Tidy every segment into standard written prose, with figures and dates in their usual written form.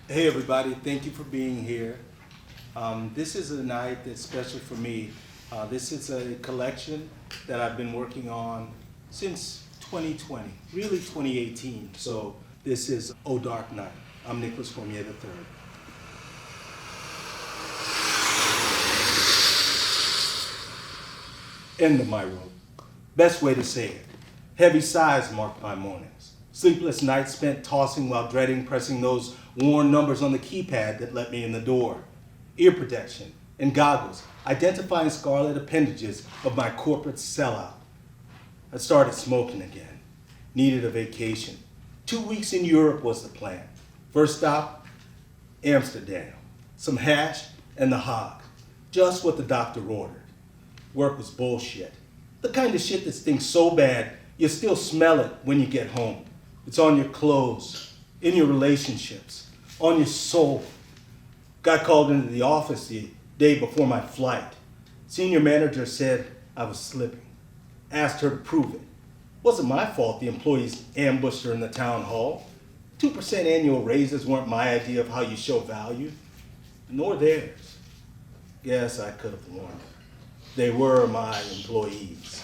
Hey everybody, thank you for being here. This is a night that's special for me. This is a collection that I've been working on since 2020, really 2018. So this is Oh Dark Night. I'm Nicholas Cormier III. End of my rope. Best way to say it. Heavy sighs marked my mornings. Sleepless nights spent tossing while dreading pressing those worn numbers on the keypad that let me in the door. Ear protection and goggles, identifying scarlet appendages of my corporate sellout. I started smoking again. Needed a vacation. 2 weeks in Europe was the plan. First stop, Amsterdam. Some hash and the hog. Just what the doctor ordered. Work was bullshit. The kind of shit that stinks so bad, you still smell it when you get home. It's on your clothes, in your relationships, on your soul. Got called into the office the day before my flight. Senior manager said I was slipping. Asked her to prove it. Wasn't my fault the employees ambushed her in the town hall. 2% annual raises weren't my idea of how you show value, nor theirs. Guess I could have warned her. They were my employees.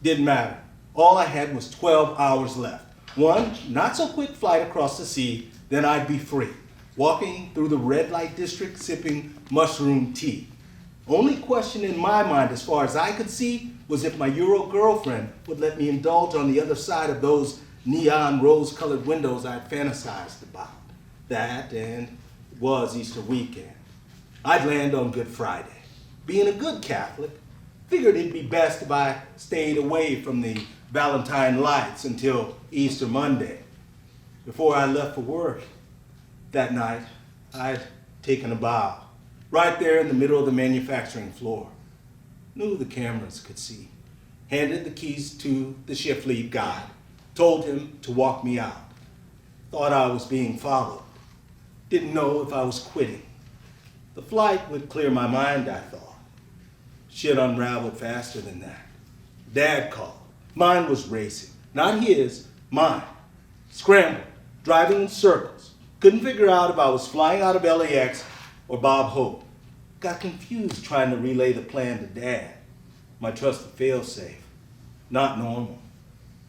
Didn't matter. All I had was 12 hours left. One not so quick flight across the sea, then I'd be free. Walking through the red light district sipping mushroom tea. Only question in my mind as far as I could see was if my Euro girlfriend would let me indulge on the other side of those neon rose-colored windows I'd fantasized about. That and it was Easter weekend. I'd land on Good Friday. Being a good Catholic, figured it'd be best if I stayed away from the Valentine lights until Easter Monday. Before I left for work that night, I'd taken a bow, right there in the middle of the manufacturing floor. Knew the cameras could see. Handed the keys to the shift lead guy, told him to walk me out. Thought I was being followed. Didn't know if I was quitting. The flight would clear my mind, I thought. Shit unraveled faster than that. Dad called. Mine was racing. Not his, mine. Scrambled, driving in circles. Couldn't figure out if I was flying out of LAX or Bob Hope. Got confused trying to relay the plan to Dad. My trusted failsafe. Not normal.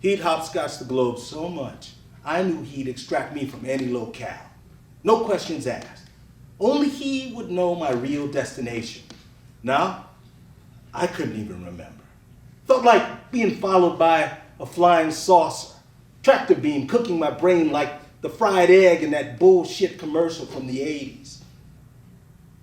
He'd hopscotch the globe so much, I knew he'd extract me from any locale. No questions asked. Only he would know my real destination. Now, I couldn't even remember. Felt like being followed by a flying saucer. Tractor beam cooking my brain like the fried egg in that bullshit commercial from the 80s.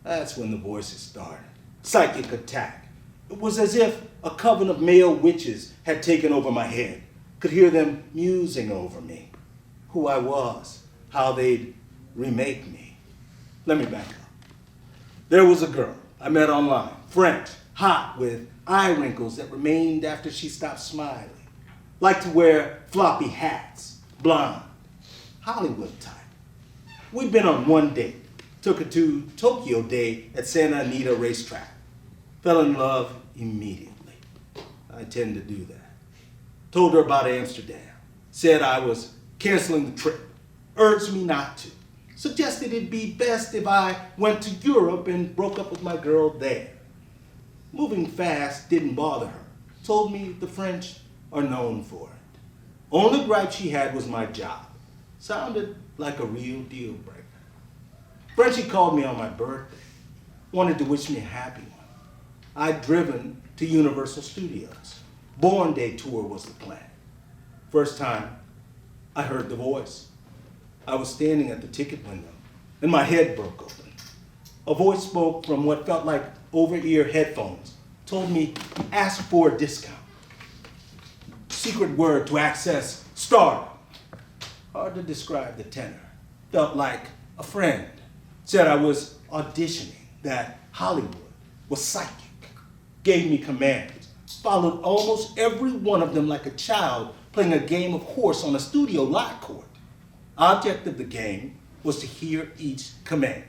That's when the voices started. Psychic attack. It was as if a coven of male witches had taken over my head. Could hear them musing over me. Who I was, how they'd remake me. Let me back up. There was a girl I met online, French, hot, with eye wrinkles that remained after she stopped smiling. Liked to wear floppy hats, blonde, Hollywood type. We'd been on one date. Took her to Tokyo Day at Santa Anita Racetrack. Fell in love immediately. I tend to do that. Told her about Amsterdam. Said I was canceling the trip. Urged me not to. Suggested it'd be best if I went to Europe and broke up with my girl there. Moving fast didn't bother her. Told me the French are known for it. Only gripe she had was my job. Sounded like a real deal breaker. Frenchie called me on my birthday. Wanted to wish me a happy one. I'd driven to Universal Studios. Born Day tour was the plan. First time I heard the voice. I was standing at the ticket window and my head broke open. A voice spoke from what felt like over-ear headphones. Told me, ask for a discount. Secret word to access stardom. Hard to describe the tenor. Felt like a friend. Said I was auditioning, that Hollywood was psychic. Gave me commands. Followed almost every one of them like a child playing a game of horse on a studio lot court. Object of the game was to hear each command.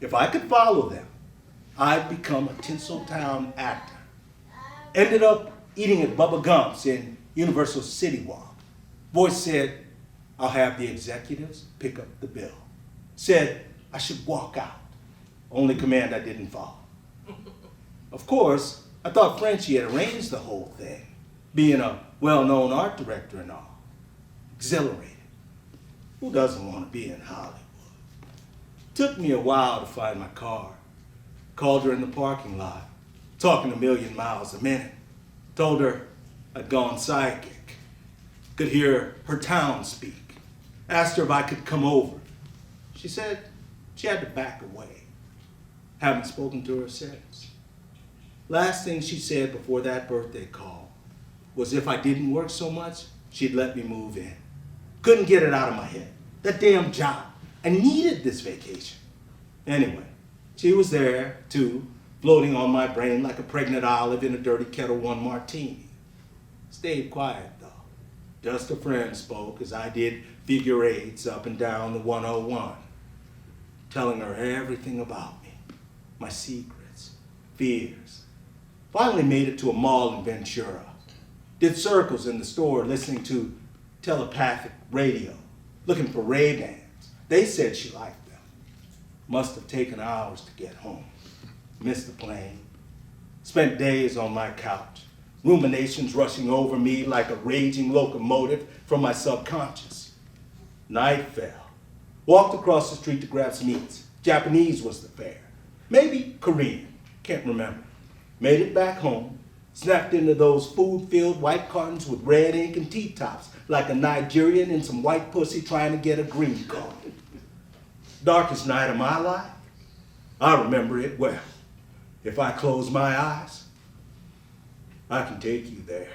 If I could follow them, I'd become a Tinseltown actor. Ended up eating at Bubba Gump's in Universal City Walk. Voice said, I'll have the executives pick up the bill. Said, I should walk out. Only command I didn't follow. Of course, I thought Frenchie had arranged the whole thing, being a well-known art director and all. Exhilarated. Who doesn't want to be in Hollywood? Took me a while to find my car. Called her in the parking lot, talking a million miles a minute. Told her I'd gone psychic. Could hear her town speak. Asked her if I could come over. She said she had to back away. Haven't spoken to her since. Last thing she said before that birthday call was if I didn't work so much, she'd let me move in. Couldn't get it out of my head. That damn job. I needed this vacation. Anyway, she was there, too, floating on my brain like a pregnant olive in a dirty Kettle One martini. Stayed quiet, though. Just a friend spoke as I did figure eights up and down the 101, telling her everything about me, my secrets, fears. Finally made it to a mall in Ventura. Did circles in the store listening to telepathic radio, looking for Ray-Bans. They said she liked them. Must have taken hours to get home. Missed the plane. Spent days on my couch, ruminations rushing over me like a raging locomotive from my subconscious. Night fell. Walked across the street to grab some eats. Japanese was the fare. Maybe Korean. Can't remember. Made it back home. Snapped into those food-filled white cartons with red ink and T-tops like a Nigerian in some white pussy trying to get a green card. Darkest night of my life? I remember it well. If I close my eyes, I can take you there.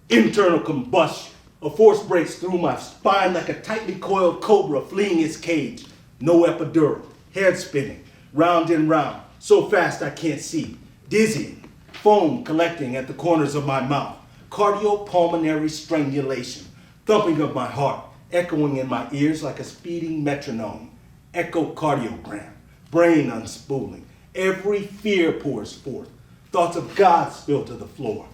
Internal combustion. A force breaks through my spine like a tightly coiled cobra fleeing its cage. No epidural. Head spinning. Round and round. So fast I can't see. Dizzying. Foam collecting at the corners of my mouth. Cardiopulmonary strangulation. Thumping of my heart. Echoing in my ears like a speeding metronome. Echocardiogram. Brain unspooling. Every fear pours forth. Thoughts of God spill to the floor.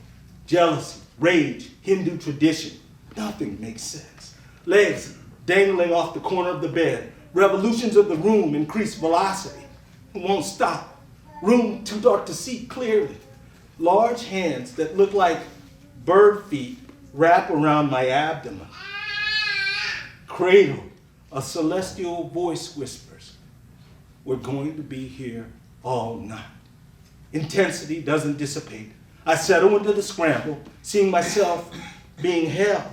Jealousy, rage, Hindu tradition. Nothing makes sense. Legs dangling off the corner of the bed. Revolutions of the room increase velocity. It won't stop. Room too dark to see clearly. Large hands that look like bird feet wrap around my abdomen. Cradle, a celestial voice whispers, "We're going to be here all night." Intensity doesn't dissipate. I settle into the scramble, seeing myself being held.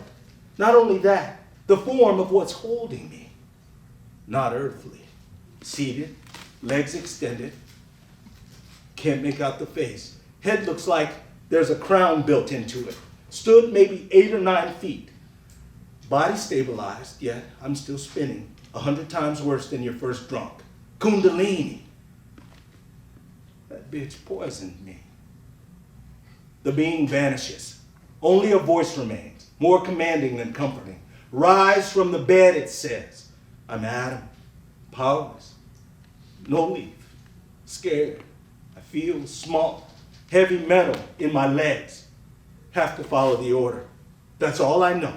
Not only that, the form of what's holding me. Not earthly. Seated, legs extended. Can't make out the face. Head looks like there's a crown built into it. Stood maybe 8 or 9 feet. Body stabilized, yet I'm still spinning. 100 times worse than your first drunk. Kundalini. That bitch poisoned me. The being vanishes. Only a voice remains, more commanding than comforting. Rise from the bed, it says. I'm Adam, powerless, no leaf, scared. I feel small, heavy metal in my legs. Have to follow the order. That's all I know.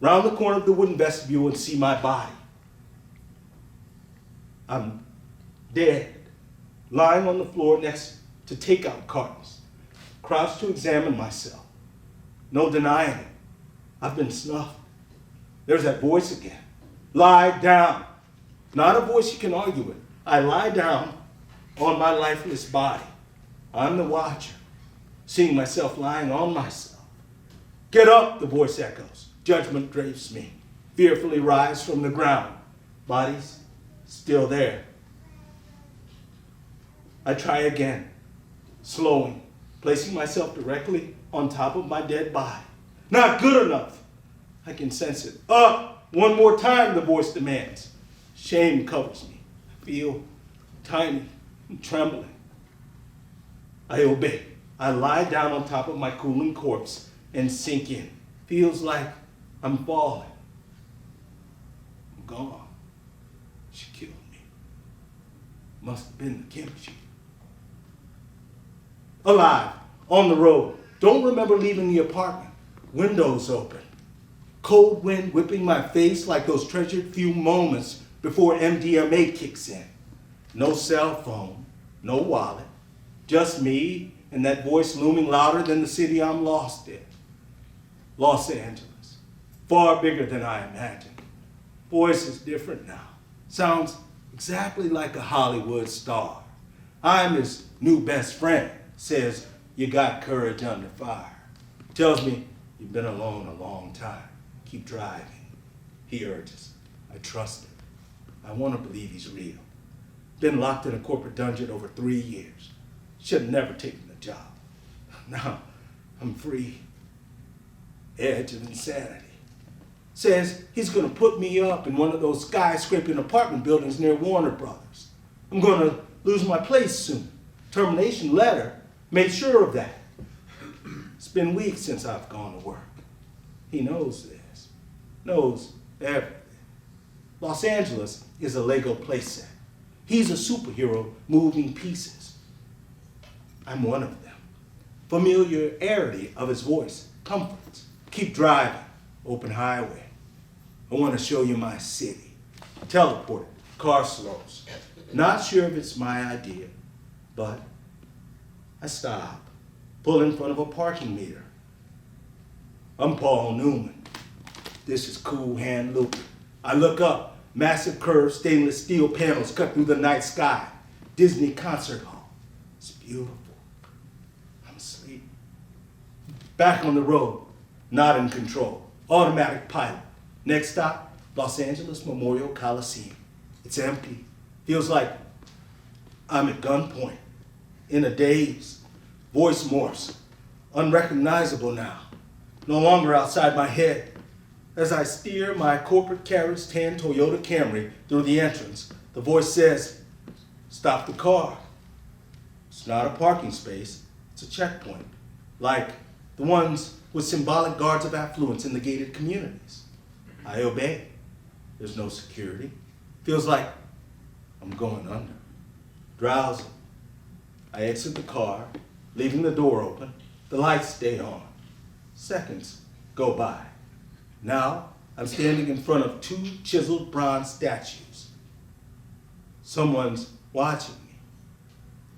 Round the corner of the wooden vestibule and see my body. I'm dead, lying on the floor next to takeout cartons. Crouched to examine myself. No denying it. I've been snuffed. There's that voice again. Lie down. Not a voice you can argue with. I lie down on my lifeless body. I'm the watcher, seeing myself lying on myself. Get up, the voice echoes. Judgment drapes me. Fearfully rise from the ground. Body's still there. I try again, slowing, placing myself directly on top of my dead body. Not good enough. I can sense it. Up! One more time, the voice demands. Shame covers me. I feel tiny and trembling. I obey. I lie down on top of my cooling corpse and sink in. Feels like I'm falling. I'm gone. She killed me. Must have been the kimchi. Alive, on the road. Don't remember leaving the apartment. Windows open. Cold wind whipping my face like those treasured few moments before MDMA kicks in. No cell phone, no wallet, just me and that voice looming louder than the city I'm lost in. Los Angeles, far bigger than I imagined. Voice is different now. Sounds exactly like a Hollywood star. I'm his new best friend, says you got courage under fire. Tells me you've been alone a long time. Keep driving, he urges. I trust him. I want to believe he's real. Been locked in a corporate dungeon over 3 years. Should have never taken the job. Now I'm free. Edge of insanity. Says he's gonna put me up in one of those skyscraping apartment buildings near Warner Brothers. I'm gonna lose my place soon. Termination letter made sure of that. It's been weeks since I've gone to work. He knows this, knows everything. Los Angeles is a Lego playset. He's a superhero moving pieces. I'm one of them. Familiarity of his voice comforts. Keep driving, open highway. I want to show you my city. Teleported, car slows. Not sure if it's my idea, but I stop, pull in front of a parking meter. I'm Paul Newman. This is cool hand looping. I look up, massive curved stainless steel panels cut through the night sky. Disney concert hall. It's beautiful. I'm asleep. Back on the road, not in control. Automatic pilot. Next stop, Los Angeles Memorial Coliseum. It's empty. Feels like I'm at gunpoint, in a daze. Voice morphs, unrecognizable now. No longer outside my head. As I steer my corporate carriage tan Toyota Camry through the entrance, the voice says, stop the car. It's not a parking space, it's a checkpoint, like the ones with symbolic guards of affluence in the gated communities. I obey. There's no security. Feels like I'm going under. Drowsy. I exit the car, leaving the door open. The lights stay on. Seconds go by. Now I'm standing in front of 2 chiseled bronze statues. Someone's watching me.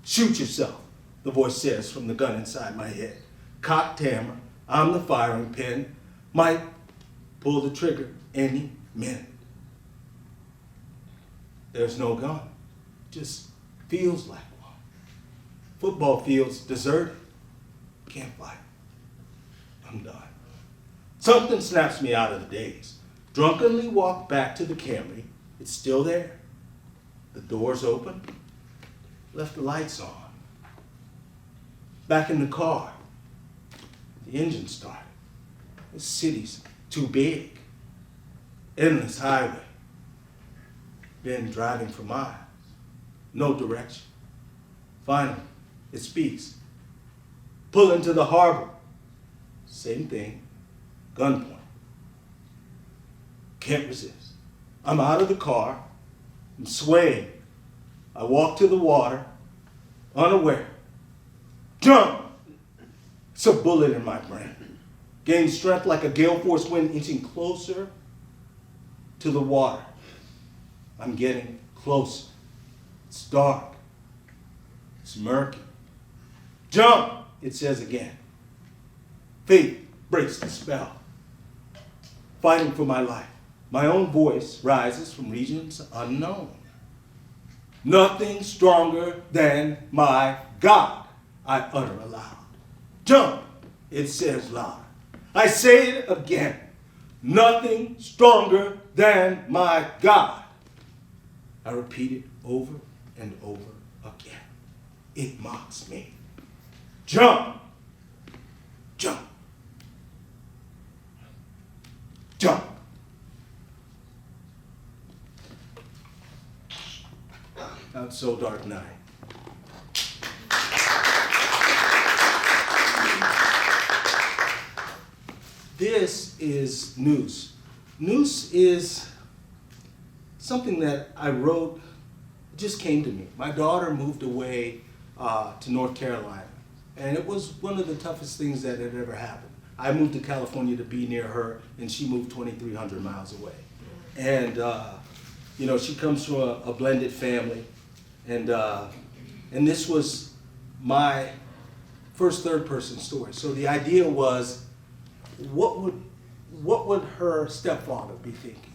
Shoot yourself, the voice says from the gun inside my head. Cocked hammer, I'm the firing pin. Might pull the trigger any minute. There's no gun, just feels like one. Football fields deserted, can't fight. I'm done. Something snaps me out of the daze. Drunkenly walk back to the Camry. It's still there. The door's open. Left the lights on. Back in the car. The engine started. This city's too big. Endless highway. Been driving for miles. No direction. Finally, it speaks. Pull into the harbor. Same thing. Gunpoint. Can't resist. I'm out of the car. I'm swaying. I walk to the water, unaware. Jump! It's a bullet in my brain. Gain strength like a gale force wind inching closer to the water. I'm getting closer. It's dark. It's murky. Jump, it says again. Faith breaks the spell. Fighting for my life. My own voice rises from regions unknown. Nothing stronger than my God, I utter aloud. Jump, it says loud. I say it again. Nothing stronger than my God. I repeat it over and over again. It mocks me. Jump, jump, jump. Not so dark night. This is Noose. Noose is something that I wrote, it just came to me. My daughter moved away to North Carolina, and it was one of the toughest things that had ever happened. I moved to California to be near her, and she moved 2,300 miles away. And she comes from a blended family, and this was my first third-person story. So the idea was, what would her stepfather be thinking,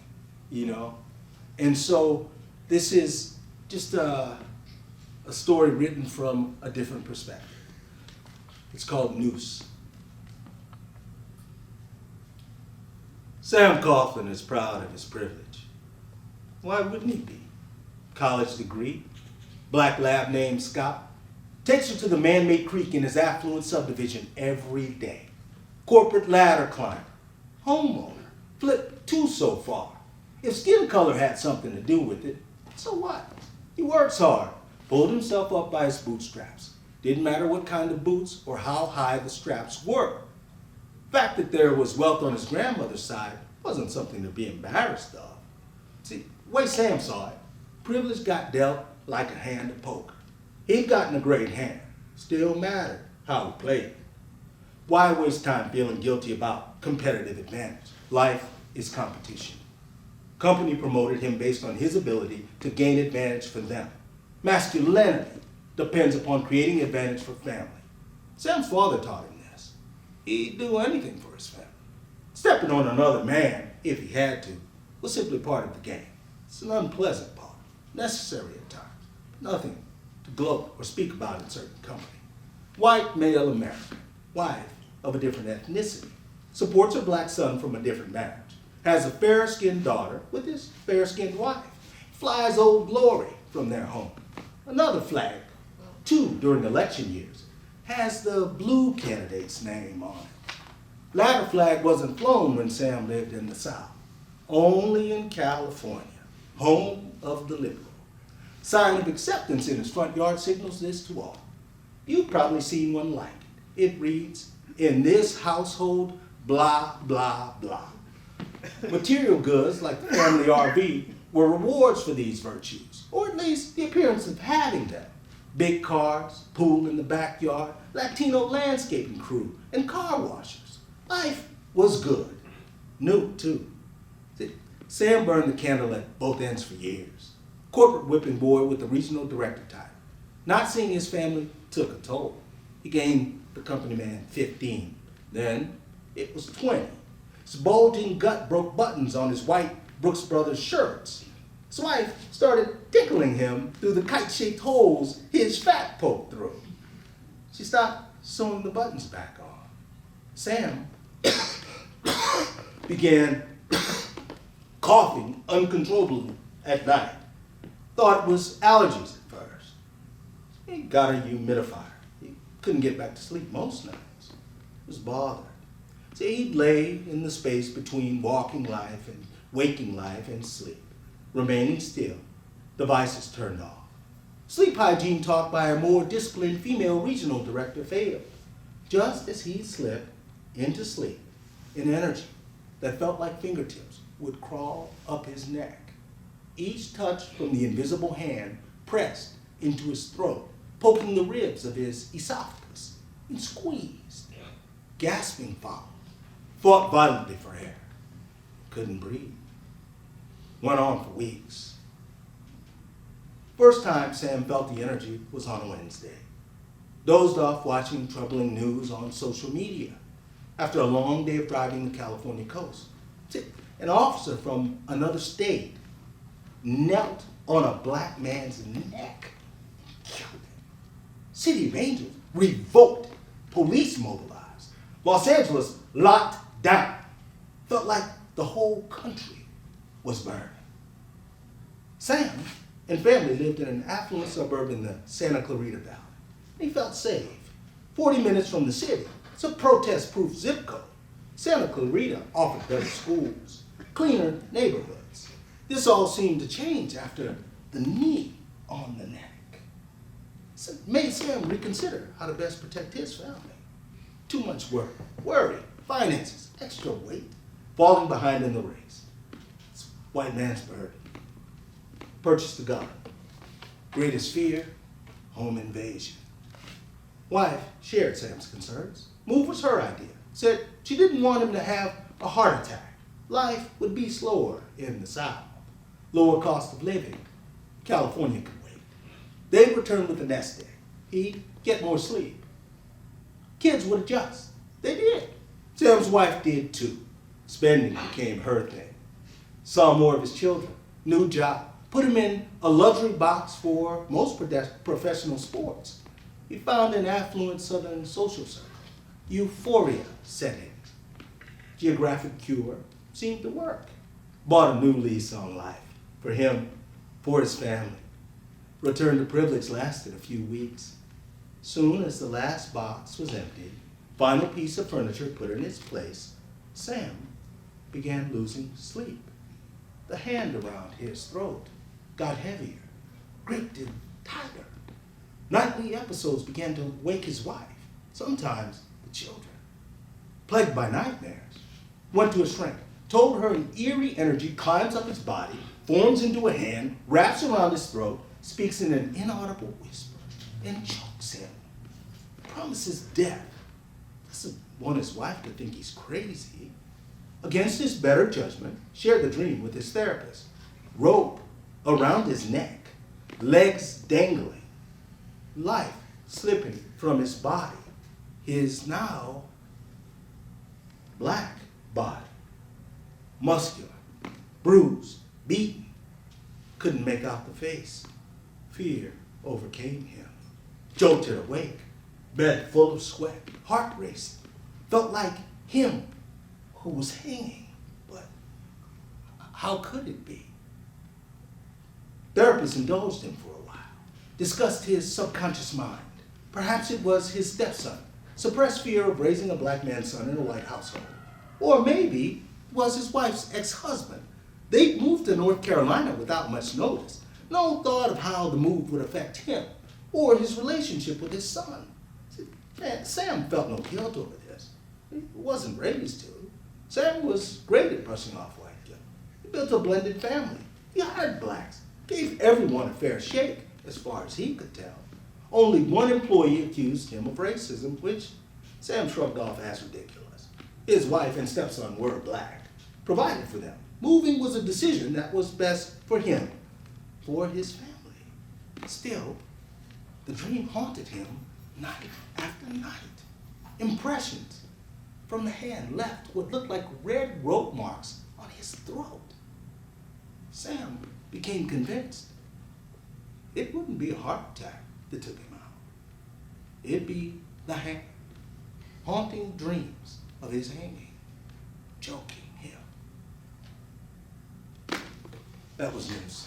And so this is just a story written from a different perspective. It's called Noose. Sam Coughlin is proud of his privilege. Why wouldn't he be? College degree, black lab named Scott, takes her to the man-made creek in his affluent subdivision every day. Corporate ladder climber, homeowner, flipped two so far. If skin color had something to do with it, so what? He works hard, pulled himself up by his bootstraps. Didn't matter what kind of boots or how high the straps were. The fact that there was wealth on his grandmother's side wasn't something to be embarrassed of. See, the way Sam saw it, privilege got dealt like a hand of poker. He'd gotten a great hand, still mattered how he played. Why waste time feeling guilty about competitive advantage? Life is competition. Company promoted him based on his ability to gain advantage for them. Masculinity depends upon creating advantage for family. Sam's father taught him this. He'd do anything for his family. Stepping on another man, if he had to, was simply part of the game. It's an unpleasant part, necessary at times, nothing to gloat or speak about in certain company. White male American, wife of a different ethnicity, supports her black son from a different marriage, has a fair-skinned daughter with his fair-skinned wife, flies Old Glory from their home. Another flag, two during election years, has the blue candidate's name on it. Latter flag wasn't flown when Sam lived in the South, only in California, home of the liberal. Sign of acceptance in his front yard signals this to all. You've probably seen one like it. It reads, "In this household, blah, blah, blah." Material goods, like the family RV, were rewards for these virtues, or at least the appearance of having them. Big cars, pool in the backyard, Latino landscaping crew, and car washers. Life was good. New, too. See, Sam burned the candle at both ends for years. Corporate whipping boy with the regional director title. Not seeing his family took a toll. He gained the company man 15. Then it was 20. His bulging gut broke buttons on his white Brooks Brothers shirts. His wife started tickling him through the kite-shaped holes his fat poked through. She stopped sewing the buttons back on. Sam began coughing uncontrollably at night. Thought it was allergies at first. He got a humidifier. He couldn't get back to sleep most nights. He was bothered. So he'd lay in the space between walking life and waking life and sleep, remaining still, devices turned off. Sleep hygiene taught by a more disciplined female regional director failed, just as he slipped into sleep, an energy that felt like fingertips would crawl up his neck. Each touch from the invisible hand pressed into his throat, poking the ribs of his esophagus, and squeezed. Gasping followed. Fought violently for air. Couldn't breathe. Went on for weeks. First time Sam felt the energy was on a Wednesday. Dozed off watching troubling news on social media after a long day of driving the California coast. An officer from another state knelt on a black man's neck and killed him. City of Angels revoked, police mobilized. Los Angeles locked down. Felt like the whole country was burning. Sam and family lived in an affluent suburb in the Santa Clarita Valley. He felt safe. 40 minutes from the city. It's a protest-proof zip code. Santa Clarita offered better schools, cleaner neighborhoods. This all seemed to change after the knee on the neck. It made Sam reconsider how to best protect his family. Too much worry, finances, extra weight, falling behind in the race. It's white man's burden. Purchased a gun. Greatest fear, home invasion. Wife shared Sam's concerns. Move was her idea. Said She didn't want him to have a heart attack. Life would be slower in the South. Lower cost of living. California could wait. They'd return with a nest egg. He'd get more sleep. Kids would adjust. They did. Sam's wife did too. Spending became her thing. Saw more of his children. New job. Put him in a luxury box for most professional sports. He found an affluent southern social circle. Euphoria set in. Geographic cure seemed to work. Bought a new lease on life. For him, for his family. Return to privilege lasted a few weeks. Soon as the last box was emptied, final piece of furniture put in its place, Sam began losing sleep. The hand around his throat got heavier, gripped him tighter. Nightly episodes began to wake his wife, sometimes the children. Plagued by nightmares, went to a shrink, told her an eerie energy climbs up his body, forms into a hand, wraps around his throat, speaks in an inaudible whisper, and chokes him. Promises death. Doesn't want his wife to think he's crazy. Against his better judgment, shared the dream with his therapist. Rope around his neck, legs dangling, life slipping from his body, his now black body, muscular, bruised, beaten, couldn't make out the face. Fear overcame him. Jolted awake, bed full of sweat, heart racing, felt like him who was hanging, but how could it be? Therapist indulged him for a while, discussed his subconscious mind. Perhaps it was his stepson, suppressed fear of raising a black man's son in a white household. Or maybe it was his wife's ex-husband. They'd moved to North Carolina without much notice. No thought of how the move would affect him or his relationship with his son. Sam felt no guilt over this. He wasn't raised to. Sam was great at brushing off white guilt. He built a blended family. He hired blacks, gave everyone a fair shake, as far as he could tell. Only one employee accused him of racism, which Sam shrugged off as ridiculous. His wife and stepson were black, provided for them. Moving was a decision that was best for him, for his family. Still, the dream haunted him night after night. Impressions from the hand left what looked like red rope marks on his throat. Sam became convinced it wouldn't be a heart attack that took him out. It'd be the hand, haunting dreams of his hanging, choking him. That was news.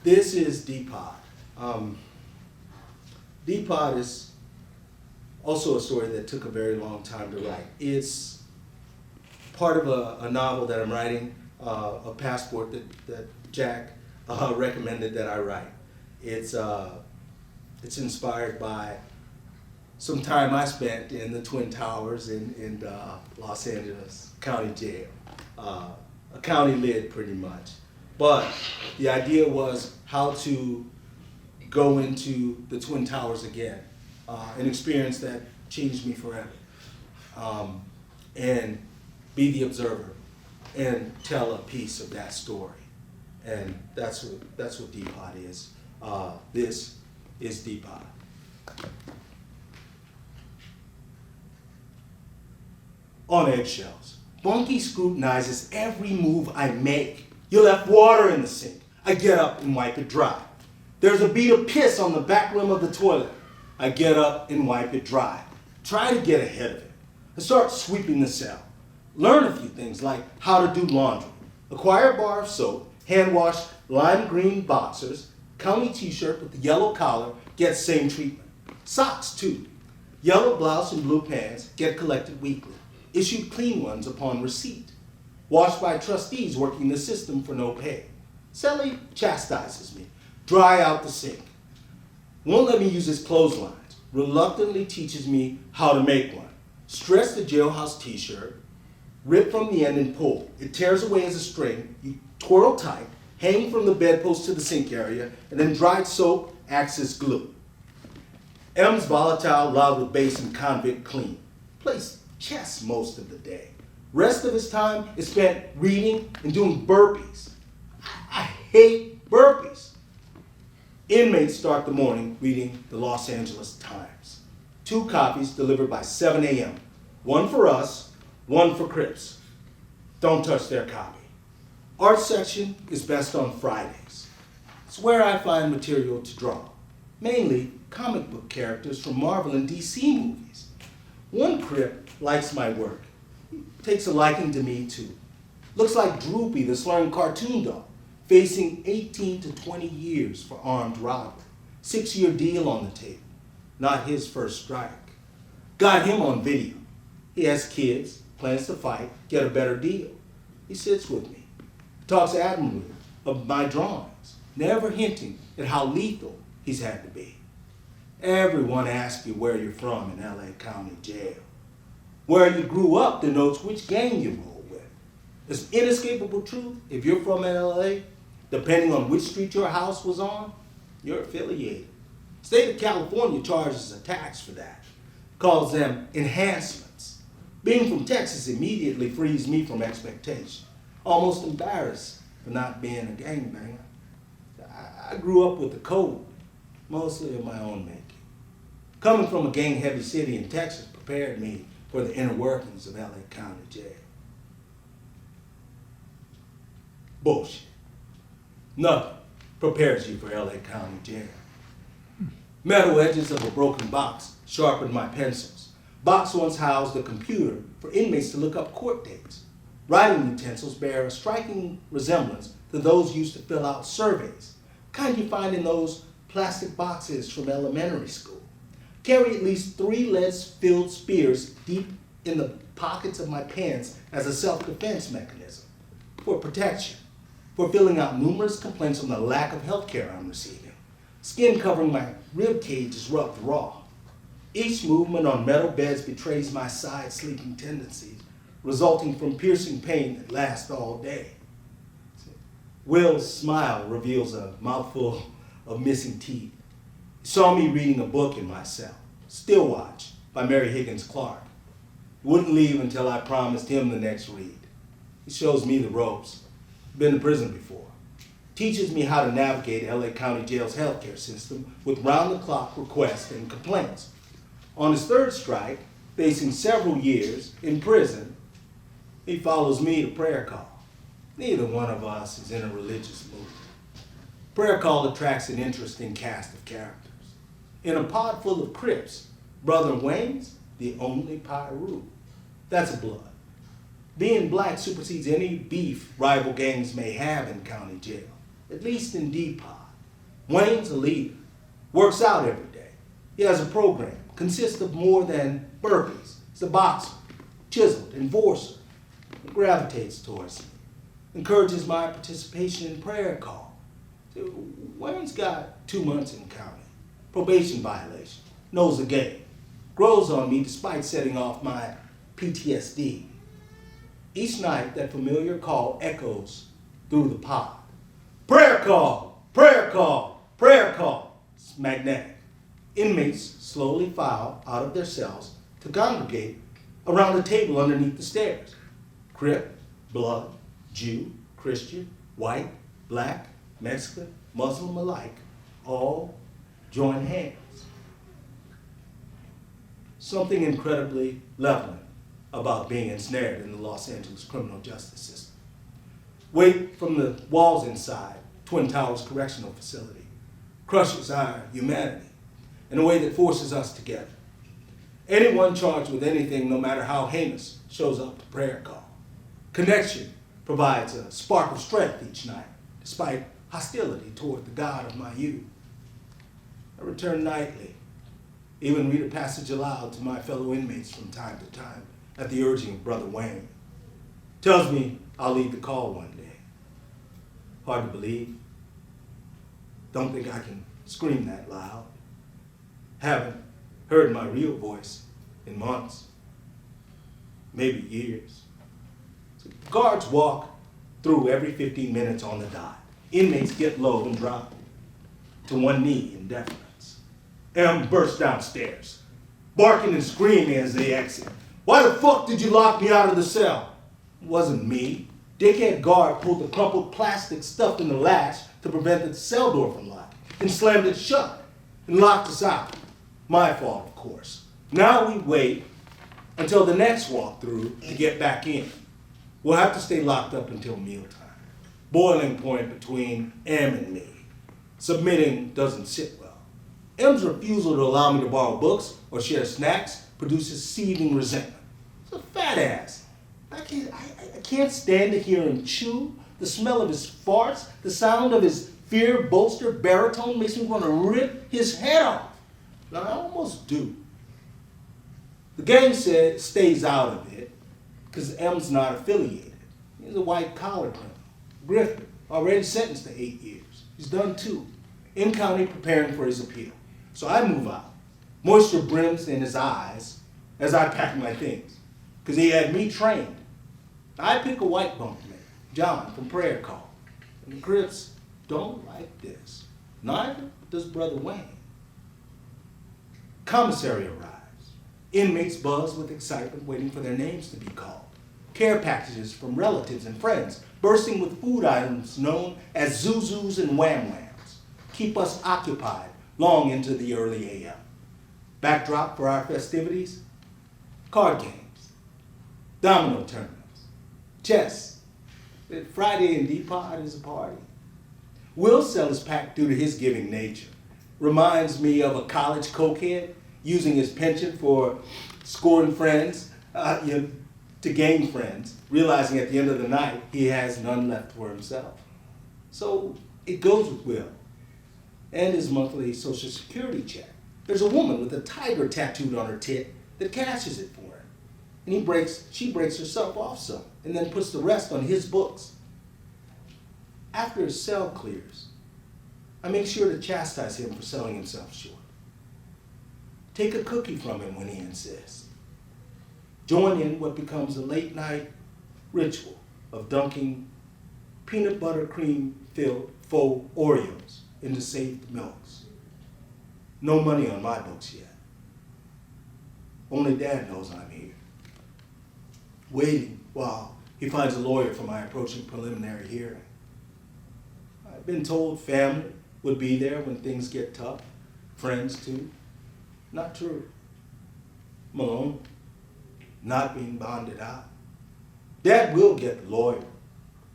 This is D-Pod. D-Pod is also a story that took a very long time to write. It's part of a novel that I'm writing, a passport that Jack recommended that I write. It's inspired by some time I spent in the Twin Towers in Los Angeles County Jail, a county lid pretty much. But the idea was how to go into the Twin Towers again, an experience that changed me forever, and be the observer and tell a piece of that story. And that's what D-Pod is. This is D-Pod. On eggshells, Bunky scrutinizes every move I make. You left water in the sink. I get up and wipe it dry. There's a bead of piss on the back rim of the toilet. I get up and wipe it dry. Try to get ahead of it. I start sweeping the cell. Learn a few things like how to do laundry. Acquire a bar of soap, hand wash lime green boxers, county t-shirt with the yellow collar, get same treatment. Socks too. Yellow blouse and blue pants get collected weekly. Issued clean ones upon receipt. Washed by trustees working the system for no pay. Sally chastises me. Dry out the sink. Won't let me use his clotheslines. Reluctantly teaches me how to make one. Stress the jailhouse t-shirt. Rip from the end and pull. It tears away as a string. You twirl tight. Hang from the bedpost to the sink area. And then dried soap acts as glue. M's volatile, loud with bass and convict clean. Plays chess most of the day. Rest of his time is spent reading and doing burpees. I hate burpees. Inmates start the morning reading the Los Angeles Times. 2 copies delivered by 7 a.m. One for us, one for Crips. Don't touch their copy. Art section is best on Fridays. It's where I find material to draw, mainly comic book characters from Marvel and DC movies. One Crip likes my work. He takes a liking to me too. Looks like Droopy, the slurring cartoon dog, facing 18 to 20 years for armed robbery. 6-year deal on the table. Not his first strike. Got him on video. He has kids, plans to fight, get a better deal. He sits with me, talks admirably of my drawings, never hinting at how lethal he's had to be. Everyone asks you where you're from in LA County Jail. Where you grew up denotes which gang you roll with. It's inescapable truth. If you're from LA, depending on which street your house was on, you're affiliated. State of California charges a tax for that. Calls them enhancements. Being from Texas immediately frees me from expectation. Almost embarrassed for not being a gangbanger. I grew up with the code, mostly of my own making. Coming from a gang-heavy city in Texas prepared me for the inner workings of LA County Jail. Bullshit. Nothing prepares you for LA County Jail. Metal edges of a broken box sharpened my pencils. Box once housed a computer for inmates to look up court dates. Writing utensils bear a striking resemblance to those used to fill out surveys, kind you find in those plastic boxes from elementary school. Carry at least 3 lead-filled spears deep in the pockets of my pants as a self-defense mechanism, for protection, for filling out numerous complaints on the lack of health care I'm receiving. Skin covering my rib cage is rubbed raw. Each movement on metal beds betrays my side-sleeping tendencies, resulting from piercing pain that lasts all day. Will's smile reveals a mouthful of missing teeth. He saw me reading a book in my cell, Still Watch by Mary Higgins Clark. He wouldn't leave until I promised him the next read. He shows me the ropes. Been to prison before. Teaches me how to navigate LA County Jail's healthcare system with round-the-clock requests and complaints. On his 3rd strike, facing several years in prison, he follows me to prayer call. Neither one of us is in a religious mood. Prayer call attracts an interesting cast of characters. In a pod full of Crips, Brother Wayne's the only Pyru. That's a blood. Being black supersedes any beef rival gangs may have in county jail, at least in D-Pod. Wayne's a leader, works out every day. He has a program, consists of more than burpees. He's a boxer, chiseled, enforcer, and gravitates towards me. Encourages my participation in prayer call. Wayne's got 2 months in county. Probation violation. Knows the game. Grows on me despite setting off my PTSD. Each night, that familiar call echoes through the pod. Prayer call! Prayer call! Prayer call! It's magnetic. Inmates slowly file out of their cells to congregate around the table underneath the stairs. Crip, blood, Jew, Christian, white, black, Mexican, Muslim alike, all join hands. Something incredibly leveling about being ensnared in the Los Angeles criminal justice system. Weight from the walls inside Twin Towers Correctional Facility crushes our humanity in a way that forces us together. Anyone charged with anything, no matter how heinous, shows up to prayer call. Connection provides a spark of strength each night, despite hostility toward the God of my youth. I return nightly, even read a passage aloud to my fellow inmates from time to time at the urging of Brother Wayne. Tells me I'll lead the call one day. Hard to believe. Don't think I can scream that loud. Haven't heard my real voice in months, maybe years. So guards walk through every 15 minutes on the dot. Inmates get low and drop to one knee in deference. M burst downstairs, barking and screaming as they exit. Why the fuck did you lock me out of the cell? It wasn't me. Dickhead guard pulled the crumpled plastic stuffed in the latch to prevent the cell door from locking, and slammed it shut and locked us out. My fault, of course. Now we wait until the next walkthrough to get back in. We'll have to stay locked up until mealtime. Boiling point between M and me. Submitting doesn't sit well. M's refusal to allow me to borrow books or share snacks produces seething resentment. He's a fat ass. I can't stand to hear him chew. The smell of his farts, the sound of his fear-bolstered baritone makes me want to rip his head off. Now, I almost do. The gang stays out of it because M's not affiliated. He's a white-collar criminal. Griffin, already sentenced to 8 years. He's done 2. In county preparing for his appeal. So I move out. Moisture brims in his eyes as I pack my things, because he had me trained. I pick a white bunkmate, John from Prayer Call. And the Crips don't like this. Neither does Brother Wayne. Commissary arrives. Inmates buzz with excitement, waiting for their names to be called. Care packages from relatives and friends, bursting with food items known as zuzus and wham-whams, keep us occupied long into the early a.m. Backdrop for our festivities? Card games, domino tournaments, chess. Friday in Depot is a party. Will's cell is packed due to his giving nature. Reminds me of a college cokehead using his penchant for scoring friends, to gain friends, realizing at the end of the night he has none left for himself. So it goes with Will and his monthly Social Security check. There's a woman with a tiger tattooed on her tit that cashes it for him. And she breaks herself off some and then puts the rest on his books. After his cell clears, I make sure to chastise him for selling himself short. Take a cookie from him when he insists. Join in what becomes a late night ritual of dunking peanut butter cream filled faux Oreos into saved milks. No money on my books yet. Only Dad knows I'm here. Waiting while he finds a lawyer for my approaching preliminary hearing. I've been told family would be there when things get tough. Friends too. Not true. Malone, not being bonded out. Dad will get the lawyer,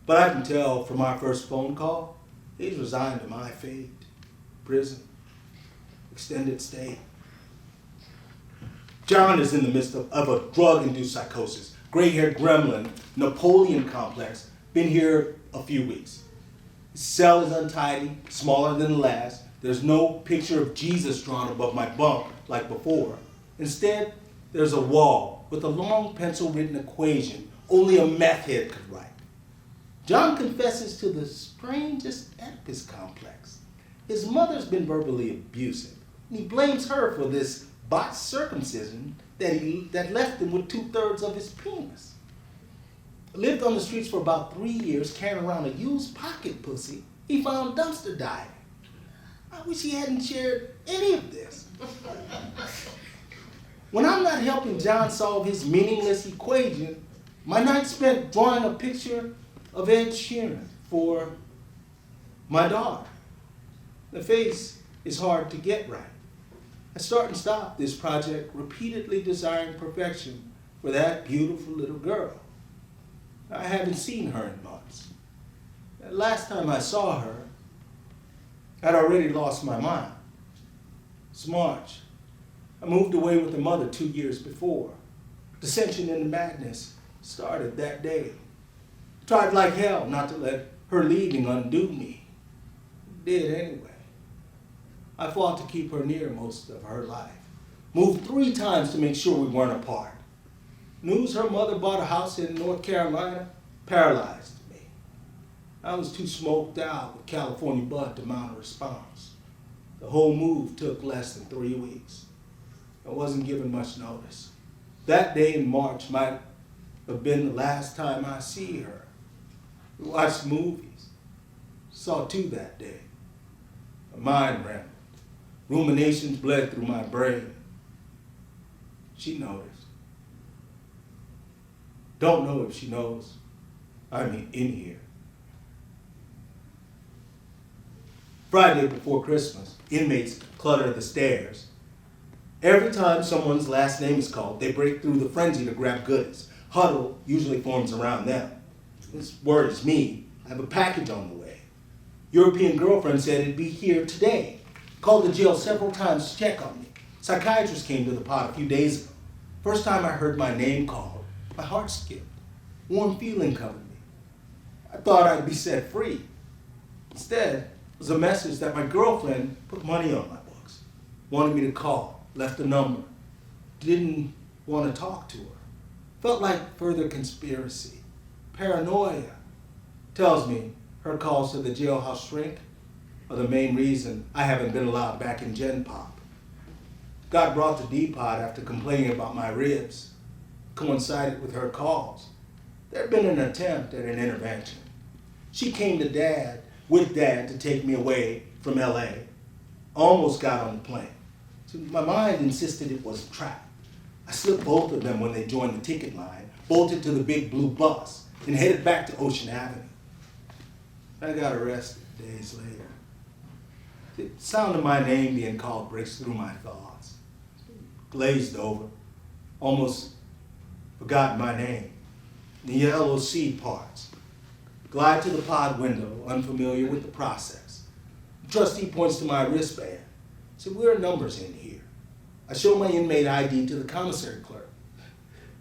but I can tell from our first phone call, he's resigned to my fate. Prison, extended stay. John is in the midst of a drug-induced psychosis, gray-haired gremlin, Napoleon complex, been here a few weeks. His cell is untidy, smaller than the last. There's no picture of Jesus drawn above my bunk like before. Instead, there's a wall with a long pencil-written equation only a meth head could write. John confesses to the strangest Oedipus complex. His mother's been verbally abusive, and he blames her for this botched circumcision that left him with 2/3 of his penis. Lived on the streets for about 3 years, carrying around a used pocket pussy he found dumpster diving. I wish he hadn't shared any of this. When I'm not helping John solve his meaningless equation, my night spent drawing a picture of Ed Sheeran for my daughter. The face is hard to get right. I start and stop this project repeatedly desiring perfection for that beautiful little girl. I haven't seen her in months. The last time I saw her, I'd already lost my mind. It's March. I moved away with her mother 2 years before. Dissension and madness started that day. Tried like hell not to let her leaving undo me. Did anyway. I fought to keep her near most of her life. Moved 3 times to make sure we weren't apart. News her mother bought a house in North Carolina paralyzed me. I was too smoked out with California bud to mount a response. The whole move took less than 3 weeks. I wasn't given much notice. That day in March might have been the last time I see her. We watched movies. Saw 2 that day. My mind rambled. Ruminations bled through my brain. She noticed. Don't know if she knows. I mean, in here. Friday before Christmas, inmates clutter the stairs. Every time someone's last name is called, they break through the frenzy to grab goodies. Huddle usually forms around them. This worries me. I have a package on the way. European girlfriend said it'd be here today. Called the jail several times to check on me. Psychiatrist came to the pod a few days ago. First time I heard my name called, my heart skipped. Warm feeling covered me. I thought I'd be set free. Instead, it was a message that my girlfriend put money on my books. Wanted me to call, left a number. Didn't want to talk to her. Felt like further conspiracy. Paranoia. Tells me her calls to the jailhouse shrink are the main reason I haven't been allowed back in Gen Pop. Got brought to D-Pod after complaining about my ribs. Coincided with her calls. There'd been an attempt at an intervention. She came to with Dad to take me away from LA. Almost got on the plane. So my mind insisted it was a trap. I slipped both of them when they joined the ticket line, bolted to the big blue bus, and headed back to Ocean Avenue. I got arrested days later. The sound of my name being called breaks through my thoughts. Glazed over, almost forgot my name. The yellow seed parts. Glide to the pod window, unfamiliar with the process. The trustee points to my wristband. Said, "Where are numbers in here?" I show my inmate ID to the commissary clerk.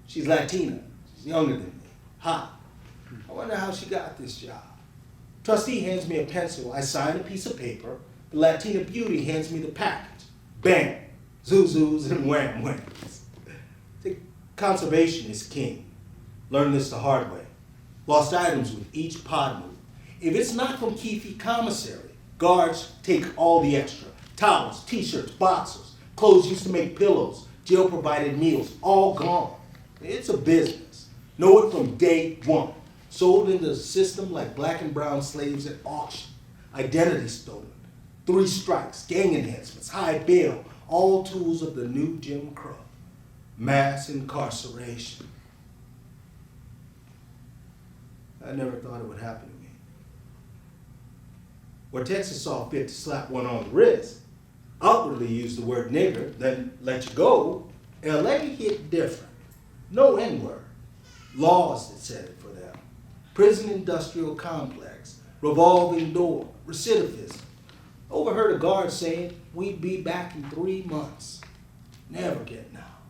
She's Latina. She's younger than me. Hot. I wonder how she got this job. Trustee hands me a pencil. I sign a piece of paper. The Latina beauty hands me the package. Bam! Zuzus and wham-whams. The conservation is king. Learned this the hard way. Lost items with each pod move. If it's not from Keefe Commissary, guards take all the extra. Towels, t-shirts, boxers, clothes used to make pillows, jail-provided meals, all gone. It's a business. Know it from day one. Sold into the system like black and brown slaves at auction. Identity stolen. 3 strikes, gang enhancements, high bail, all tools of the new Jim Crow. Mass incarceration. I never thought it would happen to me. Where Texas saw fit to slap one on the wrist, outwardly use the word nigger, then let you go, LA hit different. No N-word. Laws that said it for them. Prison industrial complex, revolving door, recidivism. Overheard a guard saying, "We'd be back in 3 months." Never getting out.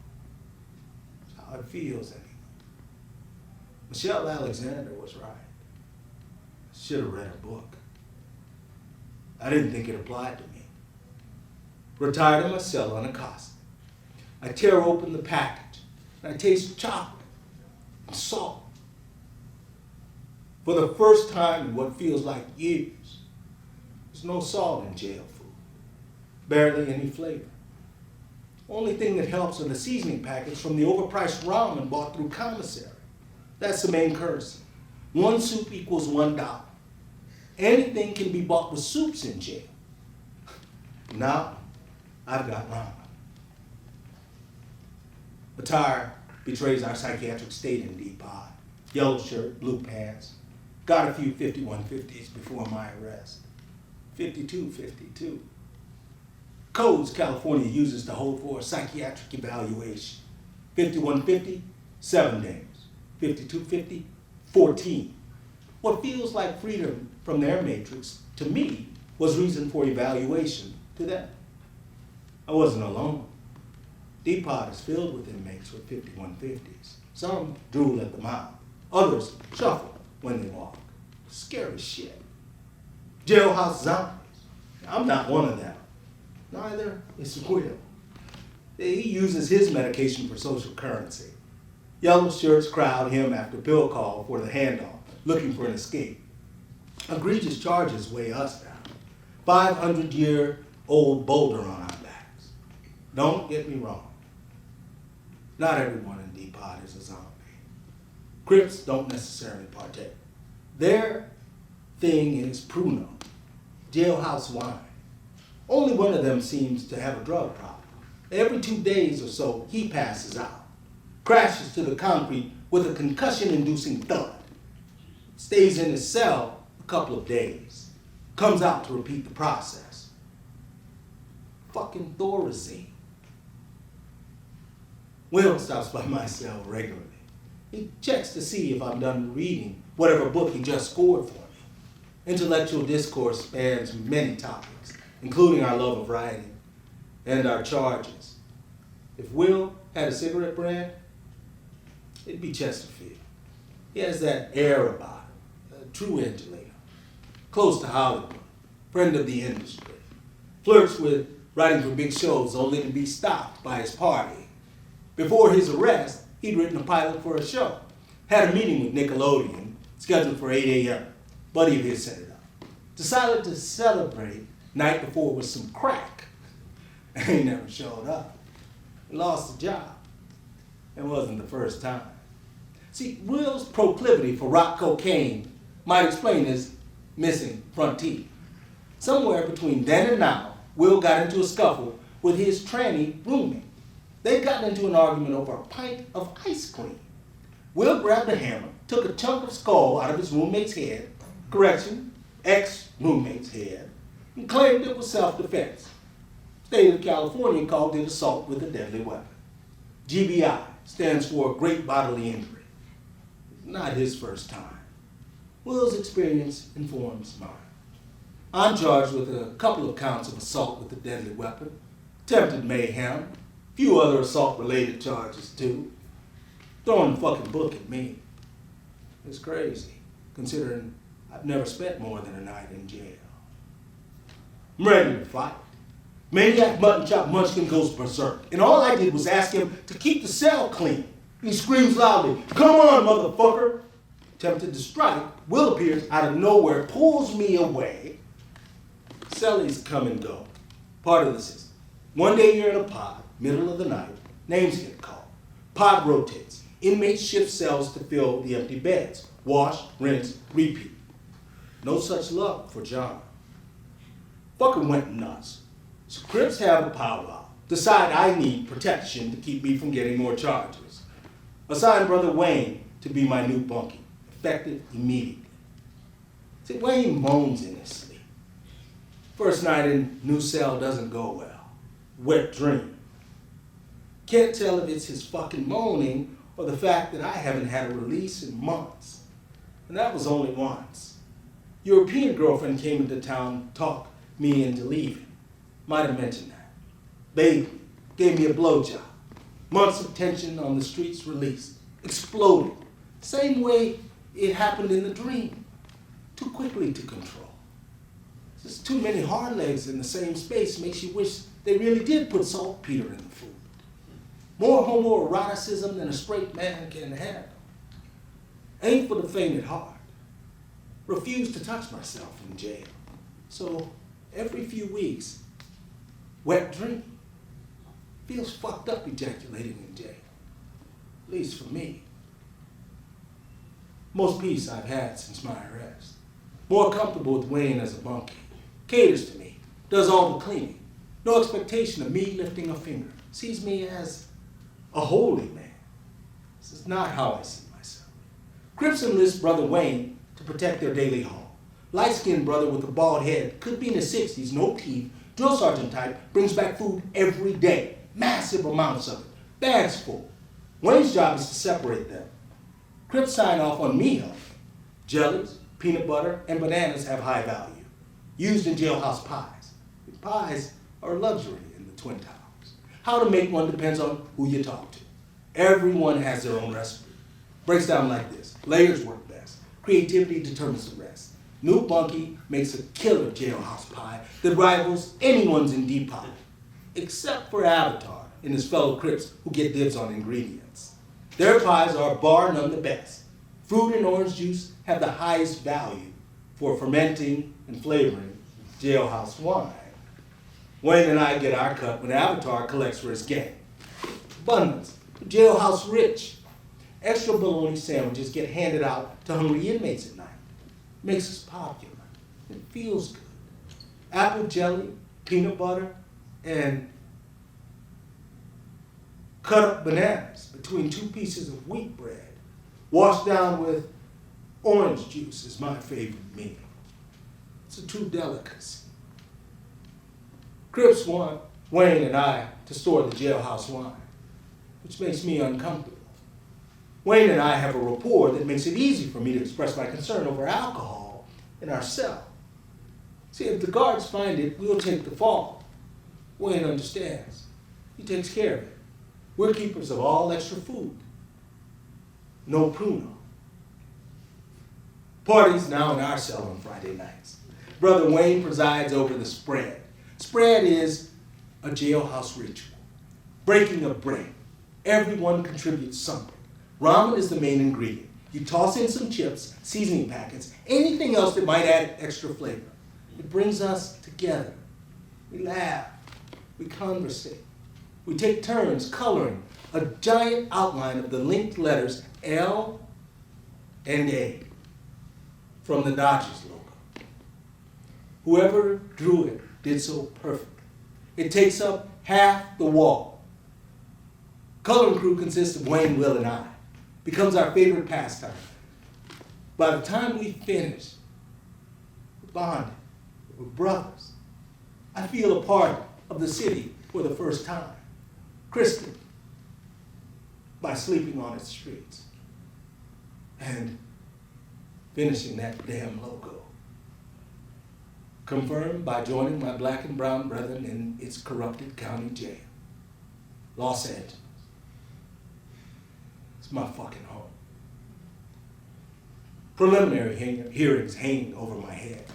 That's how it feels anyway. Michelle Alexander was right. I should have read her book. I didn't think it applied to me. Retired in my cell unaccosted. I tear open the package and I taste chocolate and salt. For the first time in what feels like years, there's no salt in jail food. Barely any flavor. Only thing that helps are the seasoning packets from the overpriced ramen bought through commissary. That's the main currency. 1 soup equals $1. Anything can be bought with soups in jail. Now, I've got ramen. Attire betrays our psychiatric state in D-Pod. Yellow shirt, blue pants. Got a few 5150s before my arrest. 5252. Codes California uses to hold for a psychiatric evaluation. 5150, 7 days. 5250, 14. What feels like freedom from their matrix, to me, was reason for evaluation to them. I wasn't alone. D-Pod is filled with inmates with 5150s. Some drool at the mouth. Others shuffle when they walk. Scary shit. Jailhouse zombies. I'm not one of them. Neither is Will. He uses his medication for social currency. Yellow shirts crowd him after bill call for the handoff, looking for an escape. Egregious charges weigh us down. 500-year-old boulder on our backs. Don't get me wrong. Not everyone in D-Pod is a zombie. Crips don't necessarily partake. Their thing is Pruno, jailhouse wine. Only one of them seems to have a drug problem. Every 2 days or so, he passes out, crashes to the concrete with a concussion-inducing thud, stays in his cell a couple of days, comes out to repeat the process. Fucking Thorazine. Will stops by my cell regularly. He checks to see if I'm done reading whatever book he just scored for me. Intellectual discourse spans many topics, including our love of writing and our charges. If Will had a cigarette brand, it'd be Chesterfield. He has that air about him, a true intellect, close to Hollywood, friend of the industry, flirts with writing for big shows only to be stopped by his party. Before his arrest, he'd written a pilot for a show, had a meeting with Nickelodeon, scheduled for 8 a.m. Buddy of his set it up. Decided to celebrate night before with some crack. He never showed up. He lost the job. It wasn't the first time. See, Will's proclivity for rock cocaine might explain his missing front teeth. Somewhere between then and now, Will got into a scuffle with his tranny roommate. They'd gotten into an argument over a pint of ice cream. Will grabbed a hammer, took a chunk of skull out of his roommate's head, ex-roommate's head, and claimed it was self-defense. State of California called it assault with a deadly weapon. GBI stands for great bodily injury. Not his first time. Will's experience informs mine. I'm charged with a couple of counts of assault with a deadly weapon, attempted mayhem, a few other assault-related charges too. Throwing the fucking book at me. It's crazy, considering I've never spent more than a night in jail. I'm ready to fight. Maniac Mutton Chop Munchkin goes berserk, and all I did was ask him to keep the cell clean. And he screams loudly, "Come on, motherfucker!" Tempted to strike, Will appears out of nowhere, pulls me away. Cellies come and go, part of the system. One day you're in a pod, middle of the night, names get called. Pod rotates. Inmates shift cells to fill the empty beds. Wash, rinse, repeat. No such luck for John. Fucker went nuts. So Crips have a powwow. Decide I need protection to keep me from getting more charges. Assign Brother Wayne to be my new bunkie, effective immediately. See, Wayne moans in his sleep. First night in new cell doesn't go well. Wet dream. Can't tell if it's his fucking moaning or the fact that I haven't had a release in months. And that was only once. European girlfriend came into town, talked me into leaving. Might have mentioned that. Baby gave me a blowjob. Months of tension on the streets released. Exploded. Same way it happened in the dream. Too quickly to control. Just too many hard legs in the same space makes you wish they really did put saltpeter in the food. More homoeroticism than a straight man can handle. Ain't for the faint at heart. Refuse to touch myself in jail. So every few weeks, wet dream. Feels fucked up ejaculating in jail. At least for me. Most peace I've had since my arrest. More comfortable with Wayne as a bunkie. Caters to me. Does all the cleaning. No expectation of me lifting a finger. Sees me as a holy man. This is not how I see myself. Crips enlist Brother Wayne to protect their daily haul. Light-skinned brother with a bald head, could be in his 60s, no teeth, drill sergeant type, brings back food every day. Massive amounts of it. Bags full. Wayne's job is to separate them. Crips sign off on me health. Jellies, peanut butter, and bananas have high value. Used in jailhouse pies. Pies are a luxury in the Twin Towers. How to make one depends on who you talk to. Everyone has their own recipe. Breaks down like this. Layers work best. Creativity determines the rest. New Bunkie makes a killer jailhouse pie that rivals anyone's in Depot, except for Avatar and his fellow Crips who get dibs on ingredients. Their pies are bar none the best. Fruit and orange juice have the highest value for fermenting and flavoring jailhouse wine. Wayne and I get our cut when Avatar collects for his gang. Abundance, jailhouse rich. Extra bologna sandwiches get handed out to hungry inmates at night. Makes us popular. It feels good. Apple jelly, peanut butter, and cut up bananas between two pieces of wheat bread, washed down with orange juice is my favorite meal. It's a true delicacy. Crips want Wayne and I to store the jailhouse wine, which makes me uncomfortable. Wayne and I have a rapport that makes it easy for me to express my concern over alcohol in our cell. See, if the guards find it, we'll take the fall. Wayne understands. He takes care of it. We're keepers of all extra food. No pruno. Parties now in our cell on Friday nights. Brother Wayne presides over the spread. Spread is a jailhouse ritual. Breaking of bread. Everyone contributes something. Ramen is the main ingredient. You toss in some chips, seasoning packets, anything else that might add extra flavor. It brings us together. We laugh. We conversate. We take turns coloring a giant outline of the linked letters L and A from the Dodgers logo. Whoever drew it did so perfectly. It takes up half the wall. Coloring crew consists of Wayne, Will, and I. Becomes our favorite pastime. By the time we finish, we're bonded. We're brothers. I feel a part of the city for the first time. Christened by sleeping on its streets and finishing that damn logo. Confirmed by joining my black and brown brethren in its corrupted county jail. Los Angeles. It's my fucking home. Preliminary hearings hanging over my head.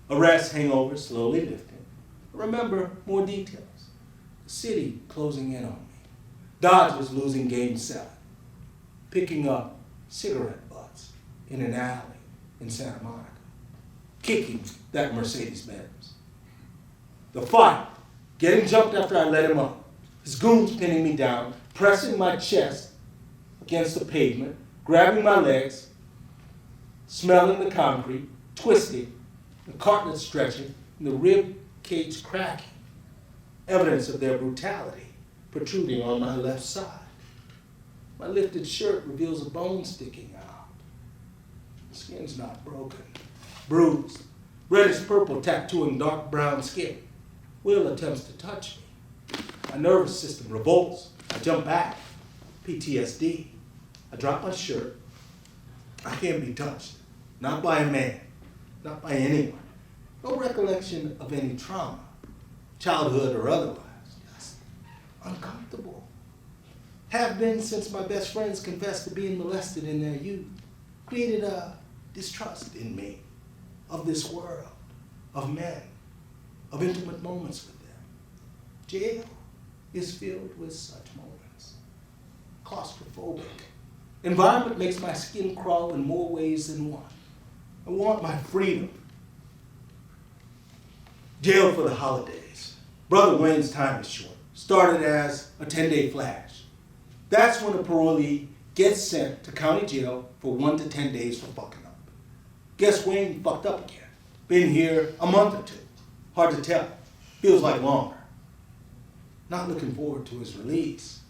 Arrest hangover slowly lifting. Remember more details. The city closing in on me. Dodgers losing game 7. Picking up cigarette butts in an alley in Santa Monica. Kicking that Mercedes-Benz. The fight. Getting jumped after I let him up. His goons pinning me down, pressing my chest against the pavement, grabbing my legs, smelling the concrete, twisting, the cartilage stretching, and the rib cage cracking. Evidence of their brutality protruding on my left side. My lifted shirt reveals a bone sticking out. The skin's not broken. Bruised, reddish purple tattooing dark brown skin. Will attempts to touch me. My nervous system revolts. I jump back. PTSD. I drop my shirt. I can't be touched. Not by a man. Not by anyone. No recollection of any trauma, childhood or otherwise. Just uncomfortable. Have been since my best friends confessed to being molested in their youth. Created a distrust in me of this world, of men, of intimate moments with them. Jail is filled with such moments. Claustrophobic. Environment makes my skin crawl in more ways than one. I want my freedom. Jail for the holidays. Brother Wayne's time is short. Started as a 10-day flash. That's when a parolee gets sent to county jail for 1 to 10 days for fucking up. Guess Wayne fucked up again. Been here a month or 2. Hard to tell. Feels like longer. Not looking forward to his release.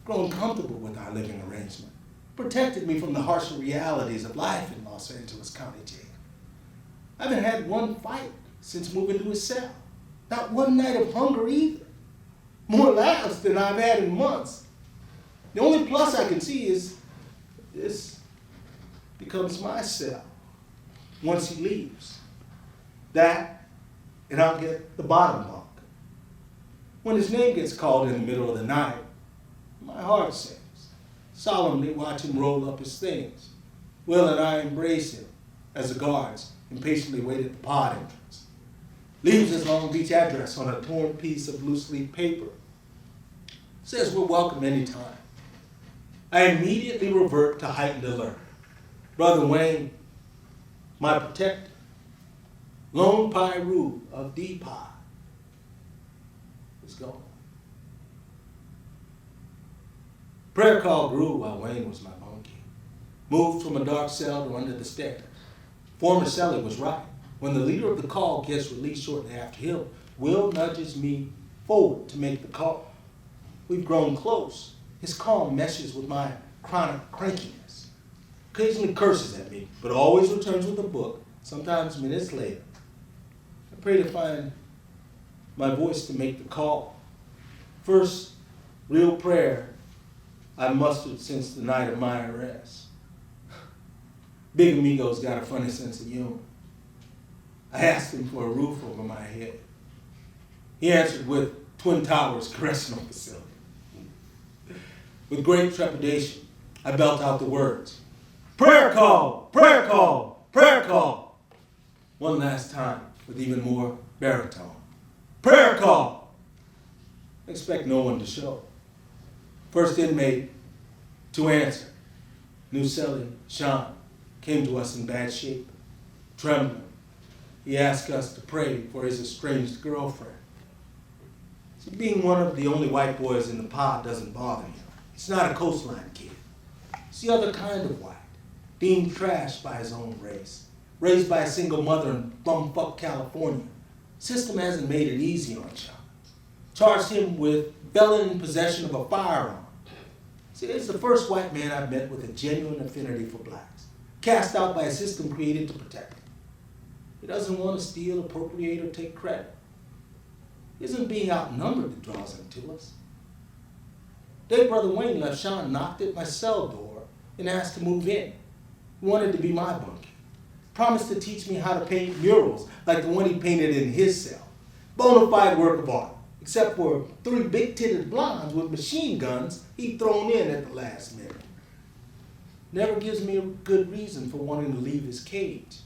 Grown comfortable with our living arrangement. Protected me from the harsher realities of life in Los Angeles County Jail. I haven't had one fight since moving to his cell. Not one night of hunger either. More laughs than I've had in months. The only plus I can see is this becomes my cell once he leaves. That, and I'll get the bottom bunk. When his name gets called in the middle of the night, my heart sinks. Solemnly watch him roll up his things. Will and I embrace him as the guards impatiently wait at the pod entrance. Leaves his Long Beach address on a torn piece of loose-leaf paper. Says we're welcome anytime. I immediately revert to heightened alert. Brother Wayne, my protector, Lone Pyru of D-Pod, is gone. Prayer call grew while Wayne was my monkey. Moved from a dark cell to under the stairs. Former cellie was right. When the leader of the call gets released shortly after him, Will nudges me forward to make the call. We've grown close. His calm meshes with my chronic crankiness. Occasionally curses at me, but always returns with a book, sometimes minutes later. I pray to find my voice to make the call. First real prayer I've mustered since the night of my arrest. Big Amigo's got a funny sense of humor. I asked him for a roof over my head. He answered with Twin Towers correctional facility. With great trepidation, I belt out the words, prayer call, prayer call, prayer call. One last time with even more baritone. Prayer call. Expect no one to show. First inmate to answer, new cellie, Sean, came to us in bad shape, trembling. He asked us to pray for his estranged girlfriend. See, being one of the only white boys in the pod doesn't bother him. He's not a coastline kid. It's the other kind of white, deemed trash by his own race, raised by a single mother in bumfuck California. System hasn't made it easy on Sean. Charged him with felon in possession of a firearm. See, it's the first white man I've met with a genuine affinity for blacks, cast out by a system created to protect him. He doesn't want to steal, appropriate, or take credit. It isn't being outnumbered that draws him to us. Day Brother Wayne left Sean knocked at my cell door and asked to move in. He wanted to be my bunkie. Promised to teach me how to paint murals like the one he painted in his cell. Bona fide work of art, except for 3 big-titted blondes with machine guns he'd thrown in at the last minute. Never gives me a good reason for wanting to leave his cage.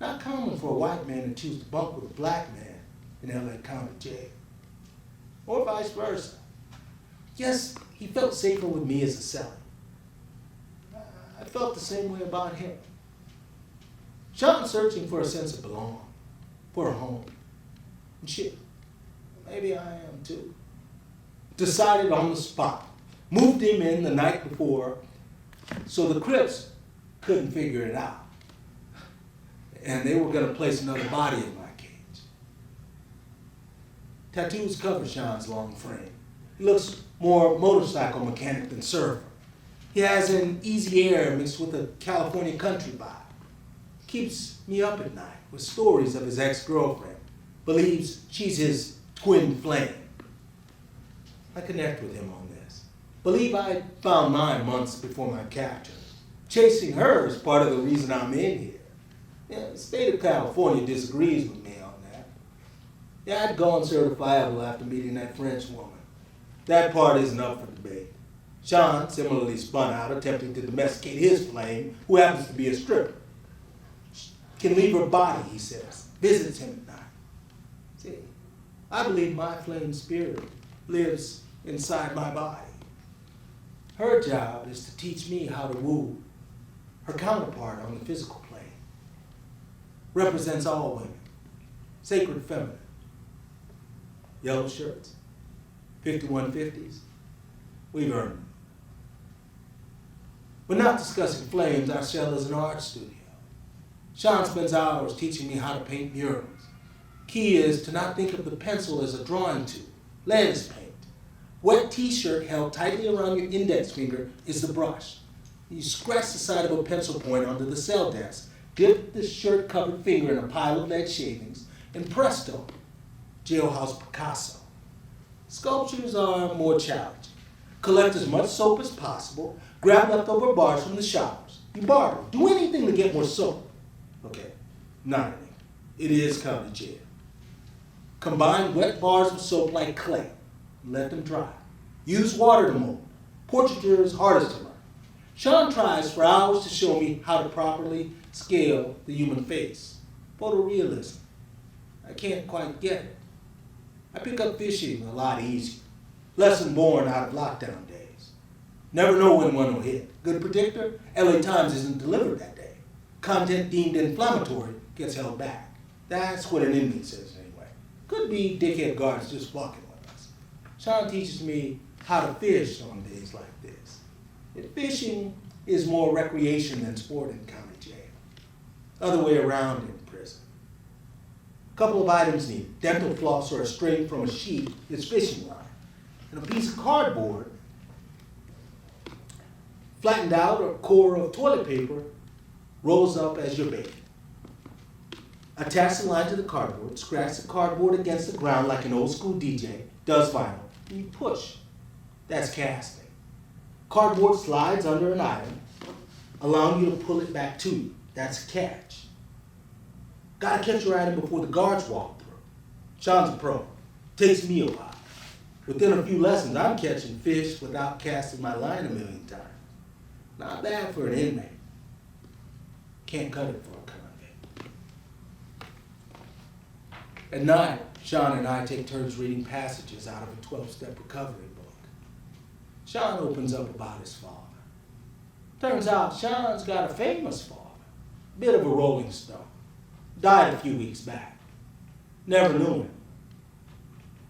Not common for a white man to choose to bunk with a black man in LA County Jail. Or vice versa. Yes, he felt safer with me as a cellie. I felt the same way about him. Sean searching for a sense of belonging, for a home. And shit, maybe I am too. Decided on the spot. Moved him in the night before so the Crips couldn't figure it out. And they were going to place another body in my cage. Tattoos cover Sean's long frame. He looks more motorcycle mechanic than surfer. He has an easy air mixed with a California country vibe. Keeps me up at night with stories of his ex-girlfriend. Believes she's his twin flame. I connect with him on this. Believe I found mine months before my capture. Chasing her is part of the reason I'm in here. Yeah, the state of California disagrees with me on that. Yeah, I'd gone certifiable after meeting that French woman. That part isn't up for debate. Sean similarly spun out, attempting to domesticate his flame, who happens to be a stripper. Can leave her body, he says. Visits him at night. See, I believe my flame spirit lives inside my body. Her job is to teach me how to woo her counterpart on the physical plane. Represents all women. Sacred feminine. Yellow shirts. 5150s. We've earned them. We're not discussing flames. Our cell is an art studio. Sean spends hours teaching me how to paint murals. Key is to not think of the pencil as a drawing tool. Lens paint. Wet t-shirt held tightly around your index finger is the brush. You scratch the side of a pencil point onto the cell desk, dip the shirt-covered finger in a pile of lead shavings, and presto, jailhouse Picasso. Sculptures are more challenging. Collect as much soap as possible, grab leftover bars from the showers. You borrow. Do anything to get more soap. Okay, not anything. It is county jail. Combine wet bars with soap like clay. Let them dry. Use water to mold. Portraiture is hardest to learn. Sean tries for hours to show me how to properly scale the human face. Photorealism. I can't quite get it. I pick up fishing a lot easier. Lesson born out of lockdown days. Never know when one will hit. Good predictor, LA Times isn't delivered that day. Content deemed inflammatory gets held back. That's what an inmate says anyway. Could be dickhead guards just fucking with us. Sean teaches me how to fish on days like this. Fishing is more recreation than sport in county jail. Other way around in prison. Couple of items needed: dental floss or a string from a sheet, his fishing line, and a piece of cardboard flattened out or core of toilet paper rolls up as your bait. Attach the line to the cardboard, scratch the cardboard against the ground like an old school DJ does vinyl, and you push. That's casting. Cardboard slides under an item, allowing you to pull it back to you. That's catch. Gotta catch your item before the guards walk through. Sean's a pro. Takes me a while. Within a few lessons, I'm catching fish without casting my line a million times. Not bad for an inmate. Can't cut it for a convict. At night, Sean and I take turns reading passages out of a 12-step recovery book. Sean opens up about his father. Turns out Sean's got a famous father, bit of a rolling stone. Died a few weeks back. Never knew him.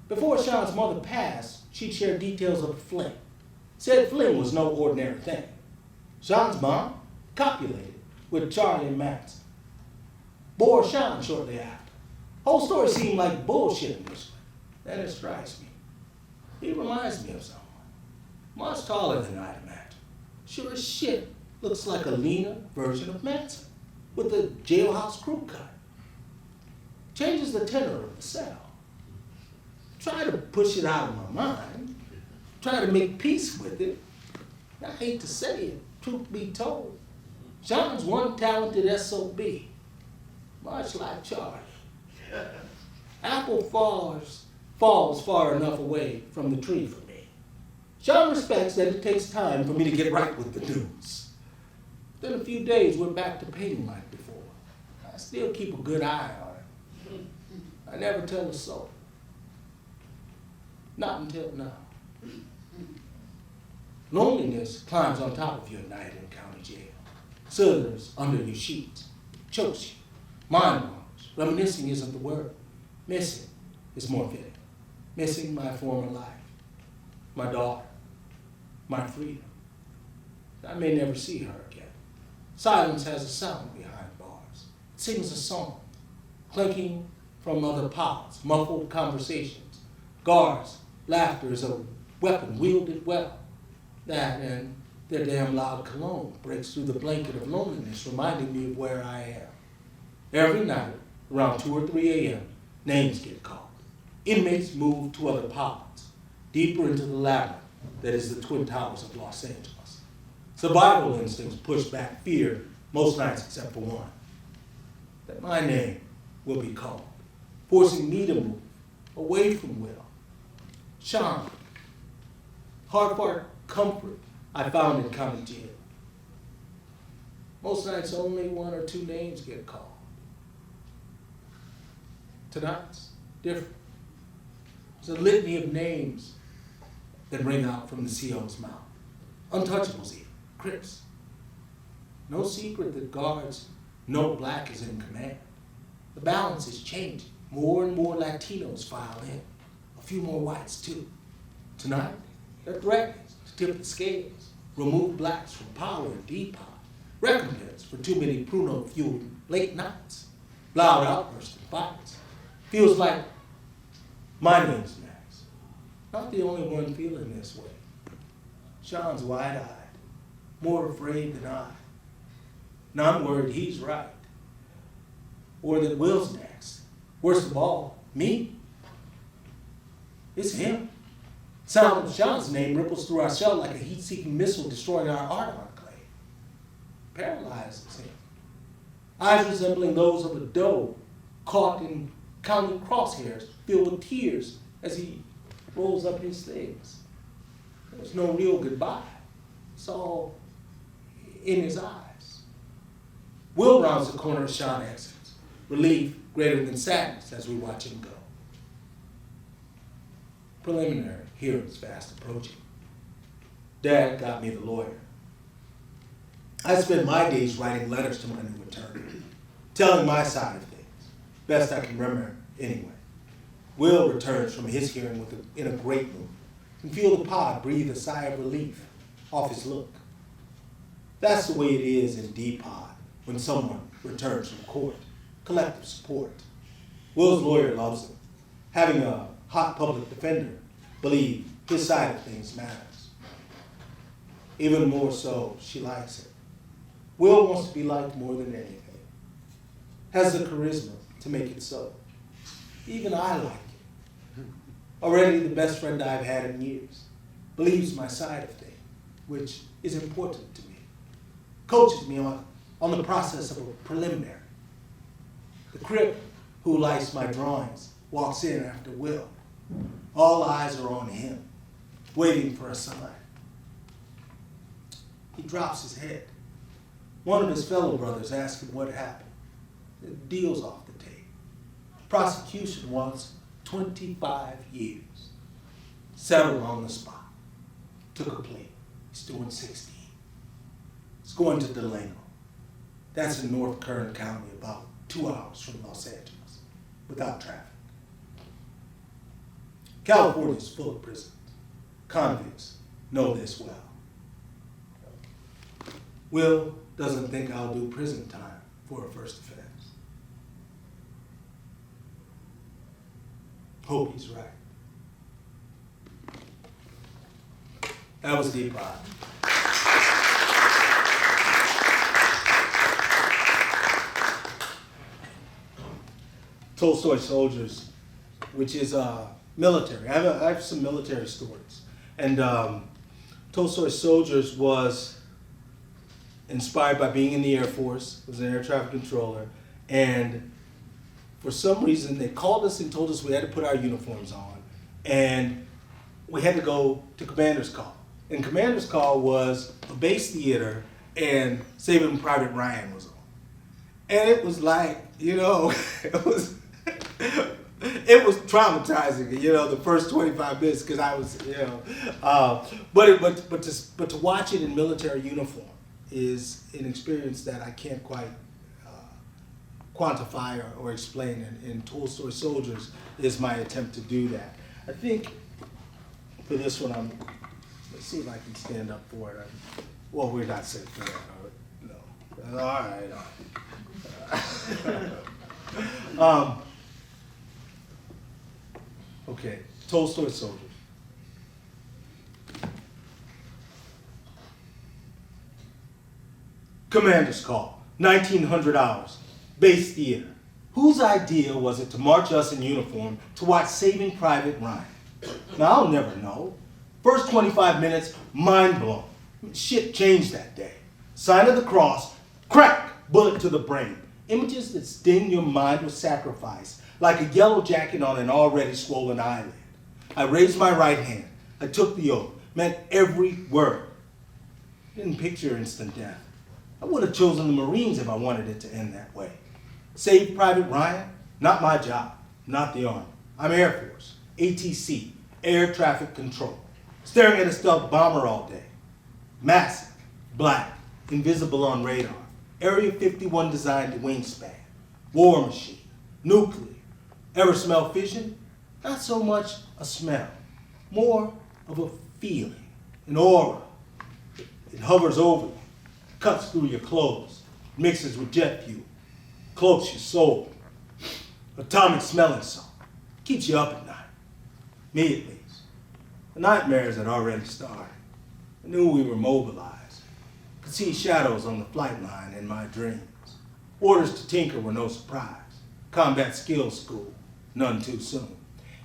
Before Sean's mother passed, she'd shared details of a fling. Said fling was no ordinary thing. Sean's mom copulated with Charlie and Max. Bore Sean shortly after. Whole story seemed like bullshit initially. Then it strikes me. He reminds me of someone. Much taller than I'd imagine. Sure as shit looks like a leaner version of Manson with a jailhouse crew cut. Changes the tenor of the cell. Try to push it out of my mind. Try to make peace with it. I hate to say it, truth be told. Sean's one talented SOB, much like Charlie. Apple falls far enough away from the tree for me. Sean respects that it takes time for me to get right with the news. Then a few days we're back to painting like before. I still keep a good eye on it. I never tell a soul. Not until now. Loneliness climbs on top of you at night in county jail. Slithers under your sheets, chokes you, mind wanders. Reminiscing isn't the word. Missing is more fitting. Missing my former life, my daughter, my freedom. I may never see her again. Silence has a sound behind bars. It sings a song, clinking from other pods, muffled conversations. Guards, laughter is a weapon wielded well. That and their damn loud cologne breaks through the blanket of loneliness, reminding me of where I am. Every night, around 2 or 3 a.m., names get called. Inmates move to other pods, deeper into the labyrinth that is the Twin Towers of Los Angeles. Survival instincts push back fear most nights except for one. That my name will be called, forcing me to move away from Will. Sean, hard-fought comfort I found in county jail. Most nights only 1 or 2 names get called. Tonight's different. There's a litany of names that ring out from the CO's mouth. Untouchables even, Crips. No secret that guards know Black is in command. The balance is changing. More and more Latinos file in. A few more whites too. Tonight, they're threatening to tip the scales, remove Blacks from power and depot. Recompense for too many Pruno-fueled late nights. Loud outbursts and fights. Feels like my name's next. Not the only one feeling this way. Sean's wide-eyed, more afraid than I. And I'm worried he's right. Or that Will's next. Worst of all, me. It's him. Sound of Sean's name ripples through our cell like a heat-seeking missile destroying our art enclave. Paralyzes him. Eyes resembling those of a doe caught in counting crosshairs, filled with tears as he rolls up his things. There's no real goodbye. It's all in his eyes. Will rounds the corner as Sean exits, relief greater than sadness as we watch him go. Preliminary hearings fast approaching. Dad got me the lawyer. I spend my days writing letters to my new attorney, telling my side of things, best I can remember anyway. Will returns from his hearing in a great mood, and feel the pod breathe a sigh of relief off his look. That's the way it is in D-Pod when someone returns from court, collective support. Will's lawyer loves him. Having a hot public defender believe his side of things matters. Even more so, she likes it. Will wants to be liked more than anything. Has the charisma to make it so. Even I like it. Already the best friend I've had in years. Believes my side of things, which is important to me. Coaches me on the process of a preliminary. The crip who likes my drawings walks in after Will. All eyes are on him, waiting for a sign. He drops his head. One of his fellow brothers asks him what happened. The deal's off the table. Prosecution wants 25 years. Settled on the spot. Took a plea. He's doing 16. He's going to Delano. That's in North Kern County, about 2 hours from Los Angeles, without traffic. California is full of prisons. Convicts know this well. Will doesn't think I'll do prison time for a first offense. Hope he's right. That was Deep Ride. Tolstoy Soldiers, which is military. I have some military stories. And Tolstoy Soldiers was inspired by being in the Air Force, was an air traffic controller, and for some reason they called us and told us we had to put our uniforms on, and we had to go to Commander's Call. And Commander's Call was a base theater, and Saving Private Ryan was on. And it was like, it was traumatizing, the first 25 minutes, because I was, but to watch it in military uniform is an experience that I can't quite quantify or explain. And Tolstoy Soldiers is my attempt to do that. I think for this one, let's see if I can stand up for it. Well, we're not set for that. No. All right. Okay, Tolstoy Soldiers. Commander's Call, 1900 hours, base theater. Whose idea was it to march us in uniform to watch Saving Private Ryan? Now, I'll never know. First 25 minutes, mind blown. Shit changed that day. Sign of the cross, crack, bullet to the brain. Images that sting your mind with sacrifice, like a yellow jacket on an already swollen eyelid. I raised my right hand. I took the oath, meant every word. Didn't picture instant death. I would have chosen the Marines if I wanted it to end that way. Save Private Ryan? Not my job, not the Army. I'm Air Force, ATC, Air Traffic Control. Staring at a stealth bomber all day. Massive, black, invisible on radar. Area 51 designed wingspan. War machine, nuclear. Ever smell fission? Not so much a smell, more of a feeling, an aura. It hovers over you, cuts through your clothes, mixes with jet fuel, cloaks your soul. Atomic smelling salt, keeps you up at night. Me at least. The nightmares had already started. I knew we were mobilized. Could see shadows on the flight line in my dreams. Orders to tinker were no surprise. Combat skills school, none too soon.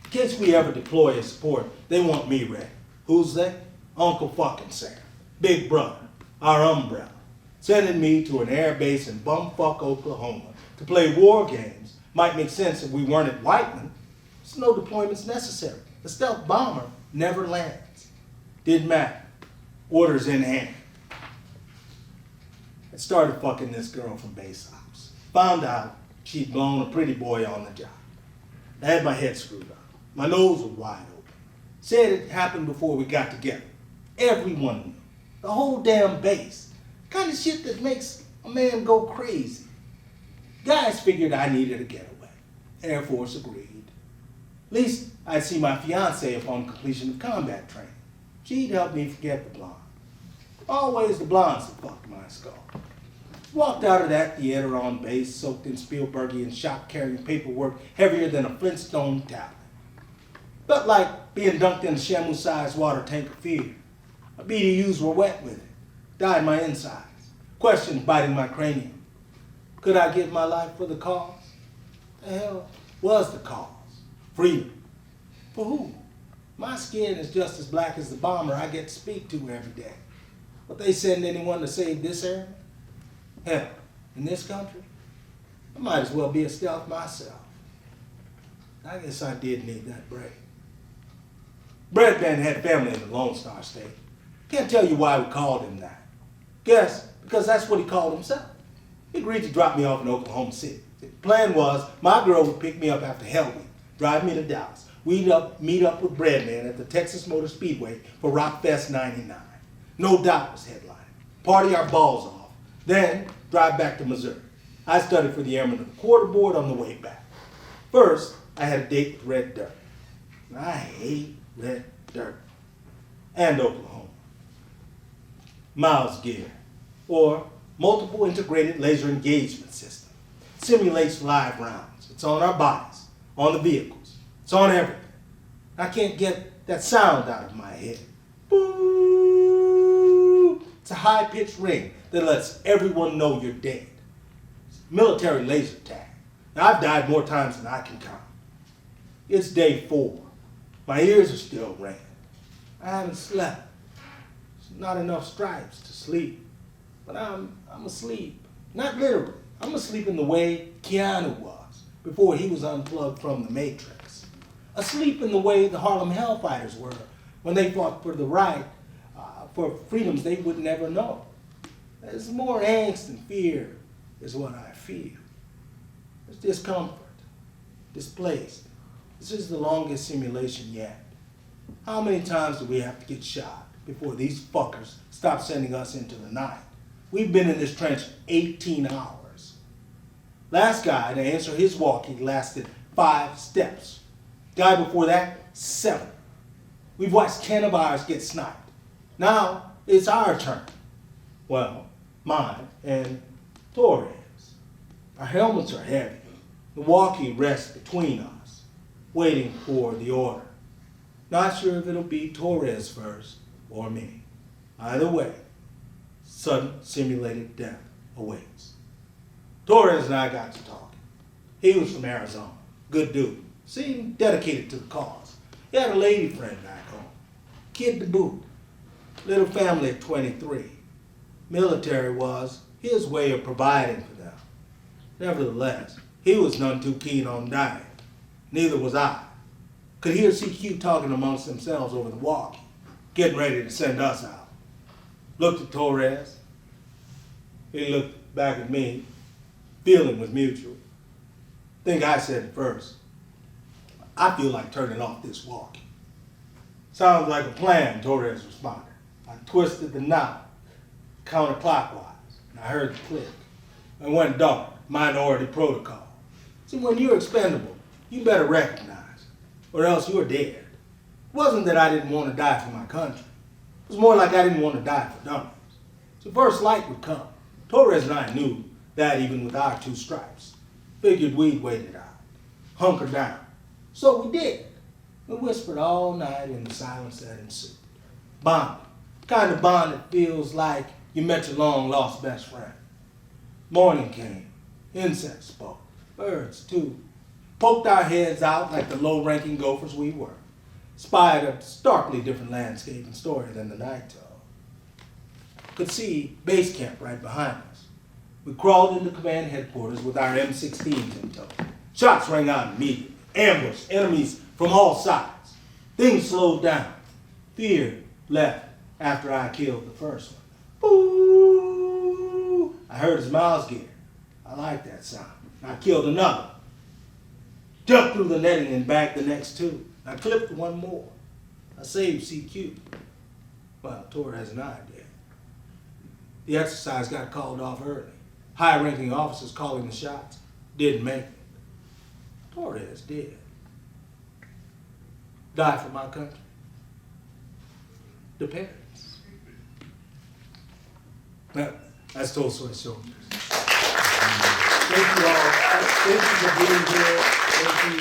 In case we ever deploy as support, they want me ready. Who's they? Uncle fucking Sam. Big brother. Our umbrella. Sending me to an air base in bumfuck Oklahoma to play war games might make sense if we weren't at Whiteman. There's no deployments necessary. The stealth bomber never lands. Didn't matter. Orders in hand. I started fucking this girl from base ops. Found out she'd blown a pretty boy on the job. I had my head screwed up. My nose was wide open. Said it happened before we got together. Everyone knew. The whole damn base. Kind of shit that makes a man go crazy. Guys figured I needed a getaway. Air Force agreed. At least I'd see my fiancée upon completion of combat training. She'd help me forget the blonde. Always the blondes that fucked my skull. Walked out of that theater on base, soaked in Spielbergian shop, carrying paperwork heavier than a Flintstone tablet. Felt like being dunked in a Shamu-sized water tank of fear. My BDUs were wet with it. Dyed my insides. Questions biting my cranium. Could I give my life for the cause? The hell was the cause? Freedom. For who? My skin is just as black as the bomber I get to speak to every day. Would they send anyone to save this airman? Hell, in this country, I might as well be a stealth myself. I guess I did need that break. Breadman had family in the Lone Star State. Can't tell you why we called him that. Guess because that's what he called himself. He agreed to drop me off in Oklahoma City. The plan was my girl would pick me up after Hell Week, drive me to Dallas. We'd meet up with Breadman at the Texas Motor Speedway for Rockfest 99. No doubt was headlining. Party our balls off. Then drive back to Missouri. I studied for the Airman of the Quarter Board on the way back. First, I had a date with red dirt. I hate red dirt. And Oklahoma. Miles gear, or multiple integrated laser engagement system. Simulates live rounds. It's on our bodies, on the vehicles. It's on everything. I can't get that sound out of my head. Boo! It's a high-pitched ring that lets everyone know you're dead. It's military laser tag. Now, I've died more times than I can count. It's day 4. My ears are still ringing. I haven't slept. There's not enough stripes to sleep. But I'm asleep. Not literally. I'm asleep in the way Keanu was before he was unplugged from the Matrix. Asleep in the way the Harlem Hellfighters were when they fought for the right, for freedoms they would never know. There's more angst and fear is what I feel. There's discomfort, displaced. This is the longest simulation yet. How many times do we have to get shot before these fuckers stop sending us into the night? We've been in this trench 18 hours. Last guy to answer his walkie lasted 5 steps. Guy before that, 7. We've watched 10 of ours get sniped. Now it's our turn. Well, mine and Torres. Our helmets are heavy. The walkie rests between us, waiting for the order. Not sure if it'll be Torres first or me. Either way, sudden simulated death awaits. Torres and I got to talking. He was from Arizona. Good dude. Seemed dedicated to the cause. He had a lady friend back home. Kid to boot. Little family at 23. Military was his way of providing for them. Nevertheless, he was none too keen on dying. Neither was I. Could hear CQ talking amongst themselves over the walkie, getting ready to send us out. Looked at Torres. He looked back at me. Feeling was mutual. Think I said it first. I feel like turning off this walkie. Sounds like a plan, Torres responded. I twisted the knob counterclockwise, and I heard the click. It went dark, minority protocol. See, when you're expendable, you better recognize, or else you're dead. It wasn't that I didn't want to die for my country. It was more like I didn't want to die for dummies. So first light would come. Torres and I knew that even with our 2 stripes. Figured we'd wait it out, hunker down. So we did. We whispered all night in the silence that ensued. Bonded. Kind of bond that feels like you met your long-lost best friend. Morning came. Insects spoke. Birds, too. Poked our heads out like the low-ranking gophers we were. Spied a starkly different landscape and story than the night told. Could see base camp right behind us. We crawled into command headquarters with our M16s in tow. Shots rang out immediately. Ambush, enemies from all sides. Things slowed down. Fear left after I killed the first one. Boo! I heard his Miles gear. I liked that sound. I killed another. Jumped through the netting and bagged the next 2. I clipped one more. I saved CQ. Well, Torres and I did. The exercise got called off early. High-ranking officers calling the shots didn't make it. Torres did. Die for my country. Depends. That's Tolstoy's soldiers. Thank you all. Thank you for being here. Thank you.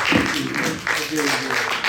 Thank you for being here.